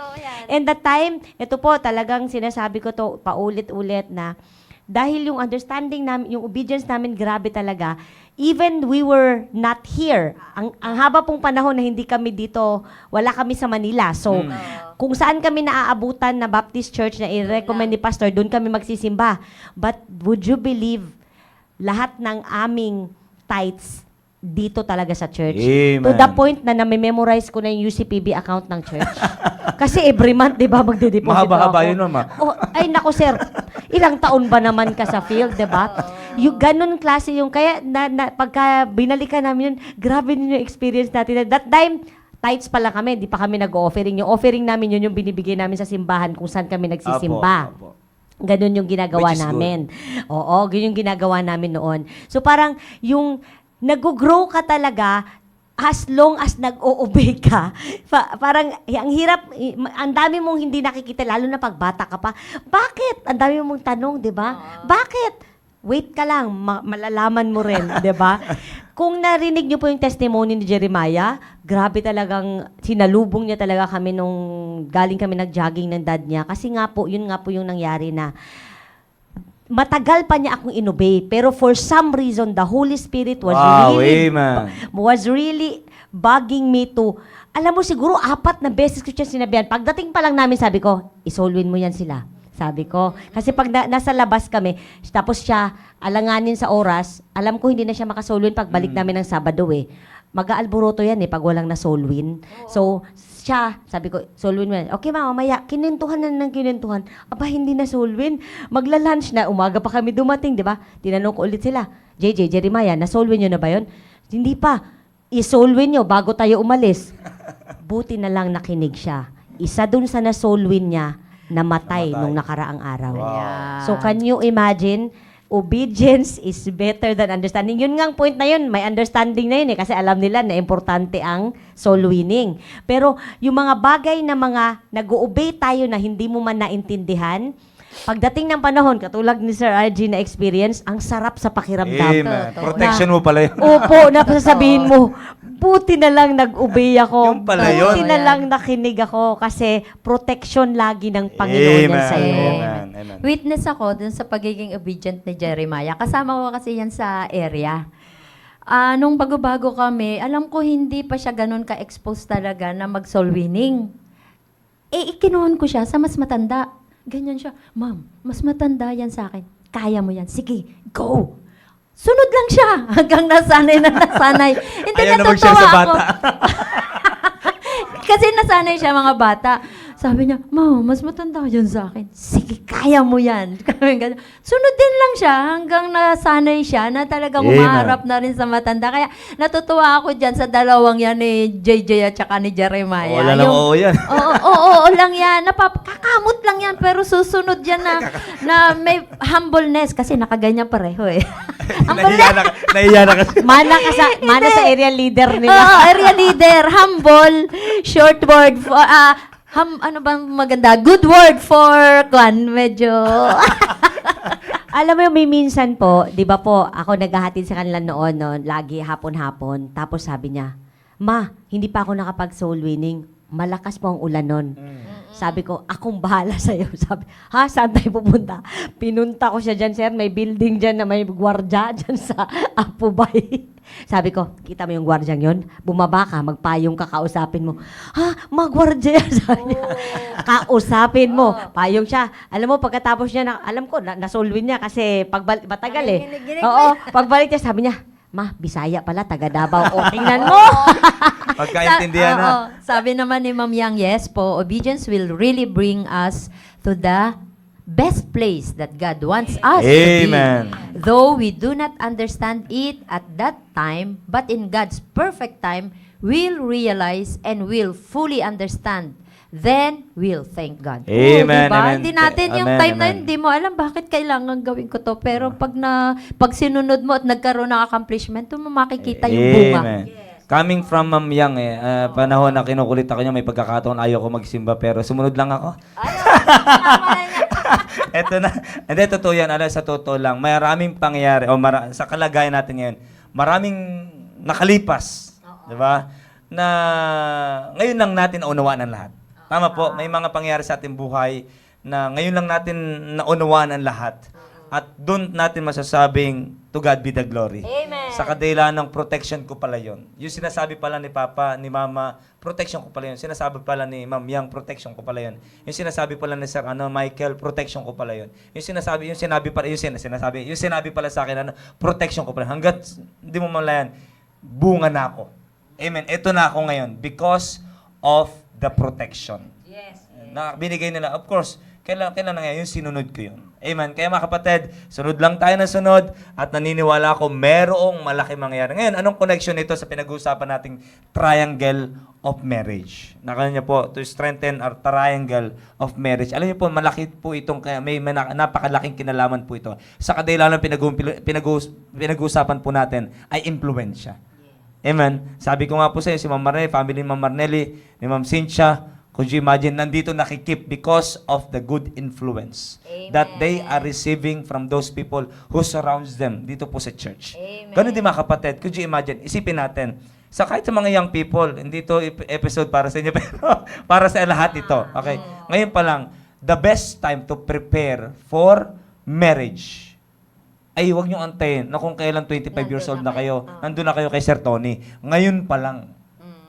And that time, ito po, talagang sinasabi ko to paulit-ulit na dahil yung understanding namin, yung obedience namin, grabe talaga. Even we were not here. Ang haba pong panahon na hindi kami dito, wala kami sa Manila. So, kung saan kami naaabutan na Baptist Church na i-recommend ni Pastor, doon kami magsisimba. But would you believe, lahat ng aming tithes dito talaga sa church. Amen. To the point na nami-memorize ko na yung UCPB account ng church. Kasi every month, di ba, magde-deposit Mahaba-haba ako. yun, Mama. Ay, nako, sir. Ilang taon ba naman ka sa field, di ba? Yung ganun klase yung, kaya pagka binalikan namin yun, grabe din yung experience natin. That time, tithes pa lang kami, di pa kami nag-offering. Yung offering namin yun yung binibigay namin sa simbahan kung saan kami nagsisimba. Apo. Ganun yung ginagawa Which is namin. Oo, ganun yung ginagawa namin noon. So parang yung nag-grow ka talaga as long as nag-o-obey ka. Parang ang hirap, ang dami mong hindi nakikita, lalo na pag bata ka pa. Bakit? Ang dami mong tanong, di ba? Bakit? Wait ka lang, malalaman mo rin, di ba? Kung narinig niyo po yung testimony ni Jeremiah, grabe talagang sinalubong niya talaga kami nung galing kami nag-jogging ng dad niya. Kasi nga po, yun nga po yung nangyari na matagal pa niya akong inobey. Pero for some reason, the Holy Spirit was really bugging me to, alam mo siguro, 4 na beses ko siya sinabihan. Pagdating pa lang namin, sabi ko, isolwin mo yan sila. Sabi ko. Kasi pag nasa labas kami, tapos siya alanganin sa oras, alam ko hindi na siya makasolwin pag balik namin ng Sabado eh. Mag-aalboroto yan pag walang nasolwin. So, siya, sabi ko, solwin mo yan. Okay, mamaya, kinintuhan na ng kinintuhan. Aba, hindi na solwin. Magla-lunch na, umaga pa kami dumating, di ba? Tinanong ko ulit sila, JJ, Jeremiah, nasolwin nyo na ba yun? Hindi pa. Isolwin nyo bago tayo umalis. Buti na lang nakinig siya. Isa dun sa nasolwin niya, namatay nung nakaraang araw. So can you imagine, obedience is better than understanding. Yun nga ang point na yun, may understanding na yun kasi alam nila na importante ang soul winning. Pero yung mga bagay na mga nag-o-obey tayo na hindi mo man naintindihan, pagdating ng panahon, katulad ni Sir RG na experience, ang sarap sa pakiramdam. Amen. Protection mo pala yun. Opo, nasasabihin mo, buti na lang nag-obey ako. Yung pala yun. Buti na lang nakinig ako kasi protection lagi ng Panginoon yan sa iyo. Amen. Witness ako dun sa pagiging obedient ni Jeremiah. Kasama ko kasi yan sa area. Nung bago-bago kami, alam ko hindi pa siya ganun ka-expose talaga na mag-soul winning. Ikinuhon ko siya sa mas matanda. Ganyan siya, Ma'am, mas matanda yan sa akin. Kaya mo yan. Sige, go! Sunod lang siya hanggang nasanay na nasanay. Hindi Ayaw na mag-share sa bata. Kasi nasanay siya mga bata. Sabi niya, Ma, mas matanda yan sa akin. Sige, kaya mo yan. Sunodin lang siya hanggang nasanay siya na talagang Amen. umaharap na rin sa matanda. Kaya natutuwa ako dyan sa dalawang yan ni JJ at saka ni Jeremiah. Wala lang oo yan. Oo lang yan. Kakamot lang yan, pero susunod yan na may humbleness. Kasi nakaganyan pareho eh. Nahiya na kasi. Mana sa area leader nila. Oo, area leader, humble, short word for, ano bang maganda? Good word for, medyo, Alam mo yung may minsan po, di ba po, ako naghahatid sa kanila noon, no, lagi hapon-hapon. Tapos sabi niya, Ma, hindi pa ako nakapag-soul winning. Malakas po ang ulan nun. Sabi ko, akong bahala sa'yo. Sabi, ha, saan tayo pupunta? Pinunta ko siya dyan, sir. May building dyan na may gwardya dyan sa Apubay. Sabi ko, kita mo yung gwardyang yun? Bumaba ka, magpayong ka, kausapin mo. Ha, magwardya yan, sabi niya. Kausapin mo. Payong siya. Alam mo, pagkatapos niya, alam ko, nasolwin niya kasi matagal eh. Oo, pagbalik niya, sabi niya, Ma, Bisaya pala, taga Davao. O, tingnan mo. Pagkaintindihan na. Sabi naman ni Ma'am Yang, yes po, obedience will really bring us to the best place that God wants us Amen. to be. Though we do not understand it at that time, but in God's perfect time, we'll realize and we'll fully understand. Then, we'll thank God. Amen, Diba? amen. Hindi natin yung Amen, time na amen. yun, hindi mo alam bakit kailangan gawin ko to. Pero pag sinunod mo at nagkaroon ng accomplishment, doon mo makikita yung bunga. Amen. Coming from Ma'am Yang panahon na kinukulit ako niya, may pagkakataon ayaw ko magsimba pero sumunod lang ako. Eto na. Hindi, totoo yan. Alam, sa totoo lang, maraming pangyayari, sa kalagayan natin ngayon, maraming nakalipas. Di ba? Na ngayon lang natin naunawaan ang lahat. Tama po, may mga pangyayari sa ating buhay na ngayon lang natin naunawaan ang lahat. At doon natin masasabing, to God be the glory. Amen. Sa kadailan ng protection ko pala yon. Yung sinasabi pala ni Papa, ni Mama, protection ko pala yun. Sinasabi pala ni Ma'am Yang, protection ko pala yun. Yung sinasabi pala ni Sir Michael, protection ko pala yun. Yung sinabi pala sa akin, protection ko pala. Hanggat hindi mo malayan, bunga na ako. Amen. Ito na ako ngayon because of the protection. Yes. Na binigay nila. Of course, kailan na ngayon, sinunod ko yun. Amen. Kaya mga kapatid, sunod lang tayo ng sunod at naniniwala ako merong malaki mangyayari. Ngayon, anong connection nito sa pinag-uusapan nating triangle of marriage? Nakala niyo po, to strengthen our triangle of marriage. Alam niyo po, malaki po itong, may napakalaking kinalaman po ito. Sa kadailan ng pinag-uusapan po natin ay impluensya. Amen. Sabi ko nga po sa inyo, si Ma'am Marnelli, family ni Ma'am Marnelli, ni Ma'am Cynthia, could you imagine, nandito nakikip because of the good influence that they are receiving from those people who surrounds them dito po sa church. Ganun din mga kapatid, could you imagine, isipin natin, kahit sa mga young people, hindi ito episode para sa inyo, pero para sa lahat ito. Okay? Ngayon pa lang, the best time to prepare for marriage ay huwag niyong antayin na kung kailan 25 years old na kayo, nandun na kayo kay Sir Tony. Ngayon pa lang.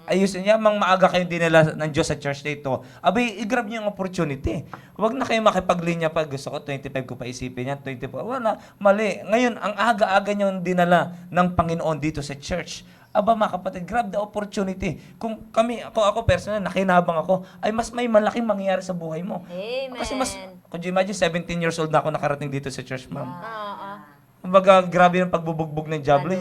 Ayusin niya, maaga kayong dinala ng Diyos sa church dito. Abay, i-grab niyo yung opportunity. Huwag na kayo makipaglinya pa. Gusto ko, 25 ko pa isipin yan, 24. Wala, mali. Ngayon, ang aga-aga niyo dinala ng Panginoon dito sa church. Aba, mga kapatid, grab the opportunity. Kung ako personal, nakinabang ako, ay mas may malaking mangyayari sa buhay mo. Amen. Kasi could you imagine, 17 years old na ako nakarating dito sa church, ma'am. Kumbaga, grabe yung pagbubugbog ng Diablo.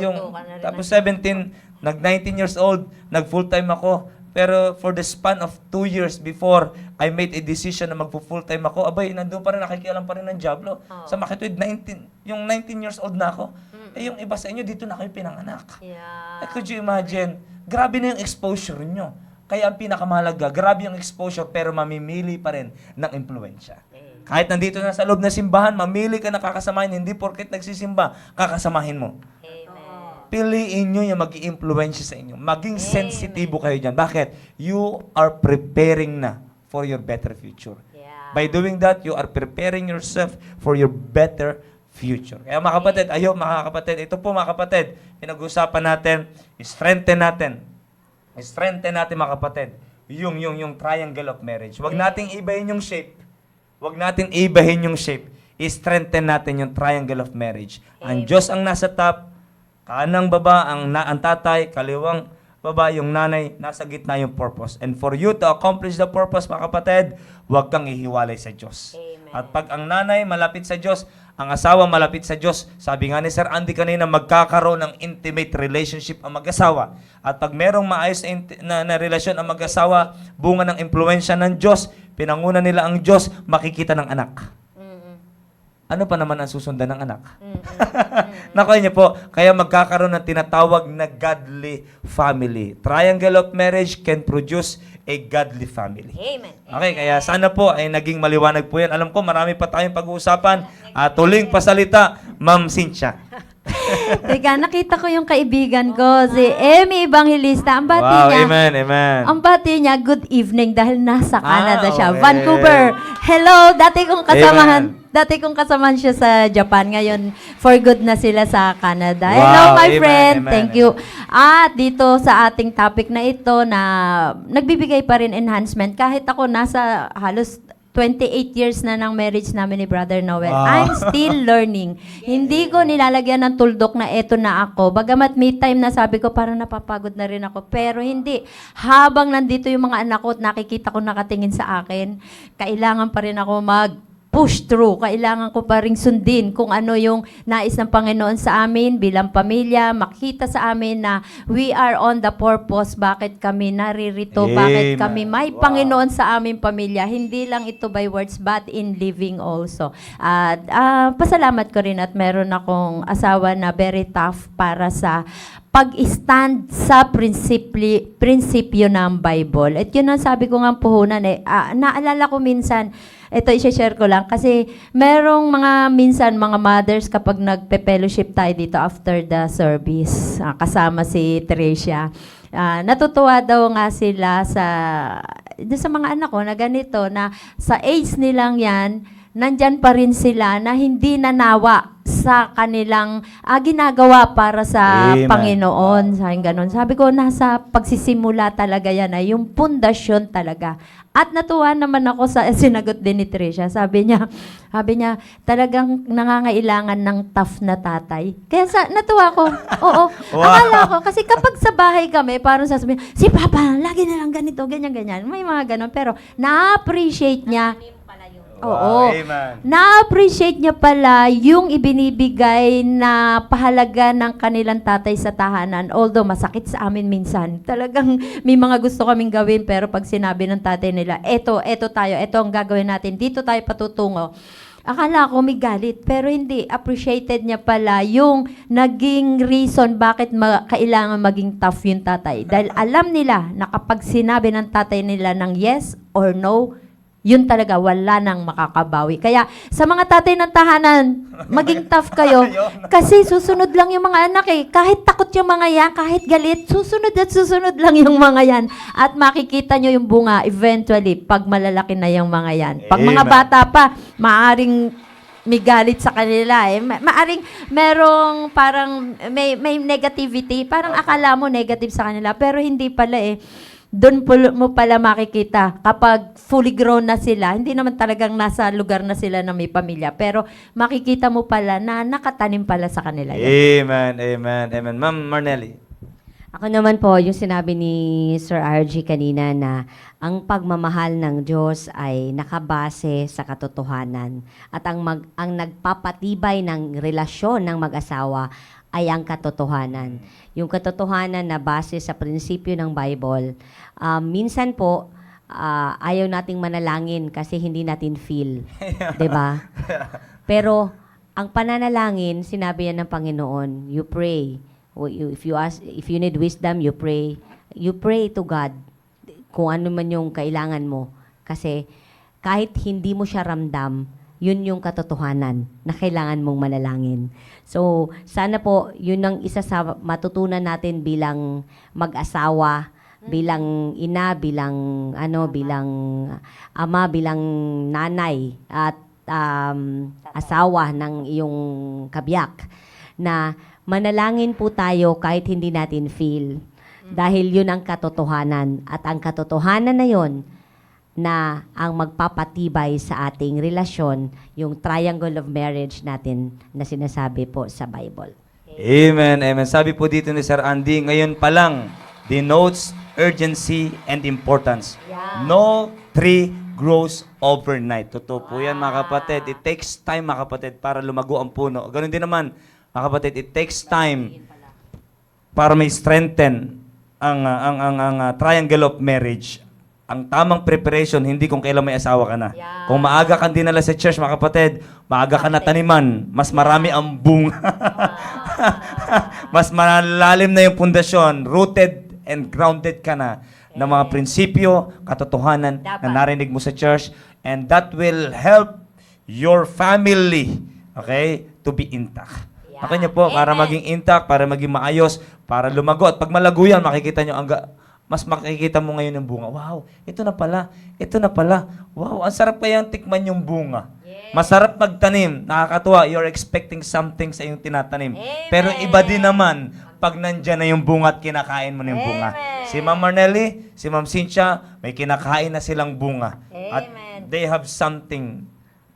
Tapos 17, nag-19 years old, nag-full-time ako. Pero for the span of 2 years before I made a decision na magpo-full-time ako, abay, nandun pa rin, nakikialam pa rin ng Diablo. Sa makituwid, 19 years old na ako. Yung iba sa inyo, dito na kayo pinanganak. Could you imagine? Grabe na yung exposure nyo. Kaya ang pinakamahalaga, grabe yung exposure, pero mamimili pa rin ng impluensya. Kahit nandito na sa loob ng simbahan, mamili ka na kakasamahin, hindi porket nagsisimba, kakasamahin mo. Piliin nyo yung mag-i-influensya sa inyo. Maging sensitibo kayo dyan. Bakit? You are preparing na for your better future. By doing that, you are preparing yourself for your better future. Kaya mga kapatid, mga kapatid, ito po mga kapatid, pinag-usapan natin, strengthen natin mga kapatid, yung triangle of marriage. Huwag nating ibahin yung shape. I-strengthen natin yung triangle of marriage. Ang Diyos ang nasa top, kanang baba ang tatay, kaliwang babae, yung nanay, nasa gitna yung purpose. And for you to accomplish the purpose, mga kapatid, huwag kang ihiwalay sa Diyos. At pag ang nanay malapit sa Diyos, ang asawa malapit sa Diyos, sabi nga ni Sir Andy kanina, magkakaroon ng intimate relationship ang mag-asawa. At pag merong maayos na relasyon ang mag-asawa, bunga ng impluensya ng Diyos, pinanguna nila ang Diyos, makikita ng anak. Ano pa naman ang susundan ng anak? Nakuha niyo po, kaya magkakaroon ng tinatawag na godly family. Triangle of marriage can produce a godly family. Amen. Okay, kaya sana po ay naging maliwanag po yan. Alam ko, marami pa tayong pag-uusapan. Tuling pasalita, Ma'am Cynthia. Teka, nakita ko yung kaibigan ko, si Emmy Evangelista. Ang bati Wow, niya, amen, amen. ang bati niya, good evening dahil nasa Canada siya. okay. Vancouver. Hello, dati kong kasamahan. Amen. Dati kong kasamahan siya sa Japan. Ngayon, for good na sila sa Canada. Wow, Hello, my amen, friend. amen, Thank you. At dito sa ating topic na ito na nagbibigay pa rin enhancement. Kahit ako nasa halos 28 years na ng marriage namin ni Brother Noel. Wow. I'm still learning. Hindi ko nilalagyan ng tuldok na eto na ako. Bagamat may time na sabi ko, parang napapagod na rin ako. Pero hindi. Habang nandito yung mga anak ko at nakikita ko nakatingin sa akin, kailangan pa rin ako push through. Kailangan ko pa ring sundin kung ano yung nais ng Panginoon sa amin bilang pamilya, makita sa amin na we are on the purpose, bakit kami naririto, bakit Amen. kami may Wow. Panginoon sa aming pamilya. Hindi lang ito by words, but in living also. At pasalamat ko rin at meron akong asawa na very tough para sa pag-stand sa prinsipyo ng Bible. At yun ang sabi ko nga puhunan naalala ko minsan, ito i-share ko lang, kasi merong minsan mga mothers kapag nagpe-fellowship tayo dito after the service, kasama si Tricia. Natutuwa daw nga sila sa mga anak ko na ganito, na sa age nilang yan, nandyan pa rin sila na hindi nanawa sa kanilang ginagawa para sa Amen. Panginoon. Sabi ko, nasa pagsisimula talaga yan, yung pundasyon talaga. At natuwa naman ako sa sinagot din ni Tricia. Sabi niya, talagang nangangailangan ng tough na tatay. Kaya natuwa ko. Oo. Wow. Akala ko, kasi kapag sa bahay kami, parang sasabihin, si Papa, lagi na lang ganito, ganyan. May mga ganon. Pero na-appreciate niya. Oo. Amen. Na-appreciate niya pala yung ibinibigay na pahalaga ng kanilang tatay sa tahanan. Although masakit sa amin minsan. Talagang may mga gusto kaming gawin, pero pag sinabi ng tatay nila, eto tayo, eto ang gagawin natin, dito tayo patutungo. Akala ko may galit, pero hindi. Appreciated niya pala yung naging reason bakit kailangan maging tough yung tatay. Dahil alam nila na kapag sinabi ng tatay nila ng yes or no, yun talaga, wala nang makakabawi. Kaya sa mga tatay ng tahanan, maging tough kayo. Kasi susunod lang yung mga anak eh. Kahit takot yung mga yan, kahit galit, susunod at susunod lang yung mga yan. At makikita nyo yung bunga eventually pag malalaki na yung mga yan. Pag mga Amen. bata pa, maaring may galit sa kanila eh. Maaring merong parang may negativity. Parang akala mo negative sa kanila, pero hindi pala eh. Doon mo pala makikita kapag fully grown na sila, hindi naman talagang nasa lugar na sila na may pamilya, pero makikita mo pala na nakatanim pala sa kanila yun. Amen. Ma'am Marnelli. Ako naman po, yung sinabi ni Sir RG kanina na ang pagmamahal ng Diyos ay nakabase sa katotohanan. At ang nagpapatibay ng relasyon ng mag-asawa ay ang katotohanan. Yung katotohanan na base sa prinsipyo ng Bible, minsan po, ayaw nating manalangin kasi hindi natin feel. 'Di ba? Pero, ang pananalangin, sinabi yan ng Panginoon, you pray. If you need wisdom, you pray. You pray to God kung ano man yung kailangan mo. Kasi, kahit hindi mo siya ramdam, yun yung katotohanan na kailangan mong manalangin. So, sana po, yun ang isa sa matutunan natin bilang mag-asawa, bilang ina, bilang ama, bilang nanay, at asawa ng iyong kabiyak, na manalangin po tayo kahit hindi natin feel. Dahil yun ang katotohanan. At ang katotohanan na yun, na ang magpapatibay sa ating relasyon, yung triangle of marriage natin na sinasabi po sa Bible. Amen. Sabi po dito ni Sir Andy, ngayon pa lang, denotes urgency and importance. No tree grows overnight. Totoo po yan, mga kapatid. It takes time, mga kapatid, para lumago ang puno. Ganun din naman, mga kapatid, it takes time para may strengthen ang triangle of marriage. Ang tamang preparation, hindi kung kailan may asawa ka na. Kung maaga kang dinala sa church, mga kapatid, maaga ka na taniman, mas marami ang bunga. Mas malalim na yung pundasyon, rooted and grounded ka na ng mga prinsipyo, katotohanan na narinig mo sa church, and that will help your family, okay, to be intact. Okay niyo po, para maging intact, para maging maayos, para lumago. At pag malago yan, makikita nyo, mas makikita mo ngayon yung bunga. Wow, ito na pala. Wow, ang sarap kayang tikman yung bunga. Masarap magtanim, nakakatuwa. You're expecting something sa iyong tinatanim. Pero iba din naman, pag nandyan na yung bunga at kinakain mo na yung bunga. Si Ma'am Marnelly, si Ma'am Cynthia, may kinakain na silang bunga. At they have something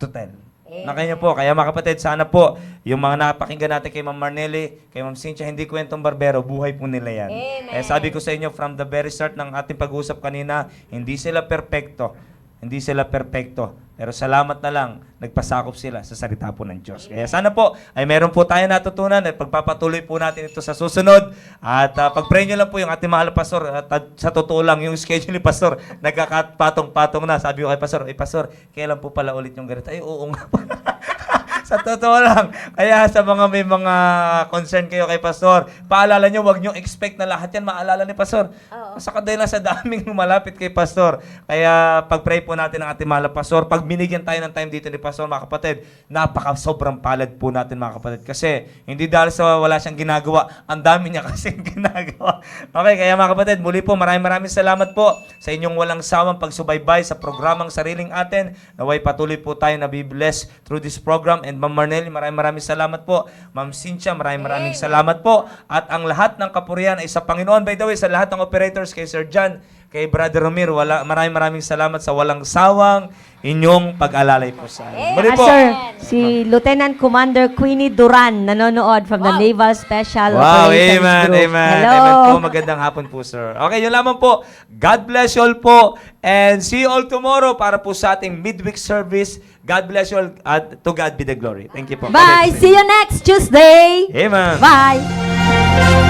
to tell. Nakaya po. Kaya mga kapatid, sana po, yung mga napakinggan natin kay Ma'am Marnelly, kay Ma'am Cynthia, hindi kwentong barbero, buhay po nila yan. Kaya sabi ko sa inyo, from the very start ng ating pag-uusap kanina, hindi sila perpekto. Pero salamat na lang, nagpasakop sila sa salita po ng Diyos. Kaya sana po, ay meron po tayo natutunan at pagpapatuloy po natin ito sa susunod. At pag-pray nyo lang po yung ating mahal na pastor. At sa totoo lang, yung schedule ni pastor, nagkakapatong-patong na. Sabi ko kay pastor, pastor, kailan po pala ulit yung ganito? Ay, oo nga po. Sa totoo lang. Kaya sa mga may mga concern kayo kay pastor, paalala nyo, huwag nyo expect na lahat yan maalala ni pastor. Saka dahil sa daming lumalapit kay pastor. Kaya pag-pray po natin ang ating mahal na pastor. Pag binigyan tayo ng time dito ni pastor, mga kapatid, sobrang palad po natin, mga kapatid. Kasi hindi dahil sa wala siyang ginagawa, ang dami niya kasing ginagawa. Okay, kaya mga kapatid, muli po maraming salamat po sa inyong walang sawang pagsubaybay sa programang Sariling Atin. Naway patuloy po tayo na be blessed through this program. And Ma'am Marnelly, maraming salamat po. Ma'am Cynthia, maraming salamat po. At ang lahat ng kapurihan ay sa Panginoon. By the way, sa lahat ng operators, kay Sir John, kay Brother Romir, maraming salamat sa walang sawang inyong pag-alalay po sa amin. Muli po. Sir, si Lieutenant Commander Queenie Duran, nanonood from the Naval Special Wow, Operations amen, Group. amen. Hello. Amen po. Magandang hapon po, sir. Okay, yun lamang po. God bless you all po. And see you all tomorrow para po sa ating midweek service. God bless you all. At to God be the glory. Thank you po. Bye! See you next Tuesday! Amen. Bye!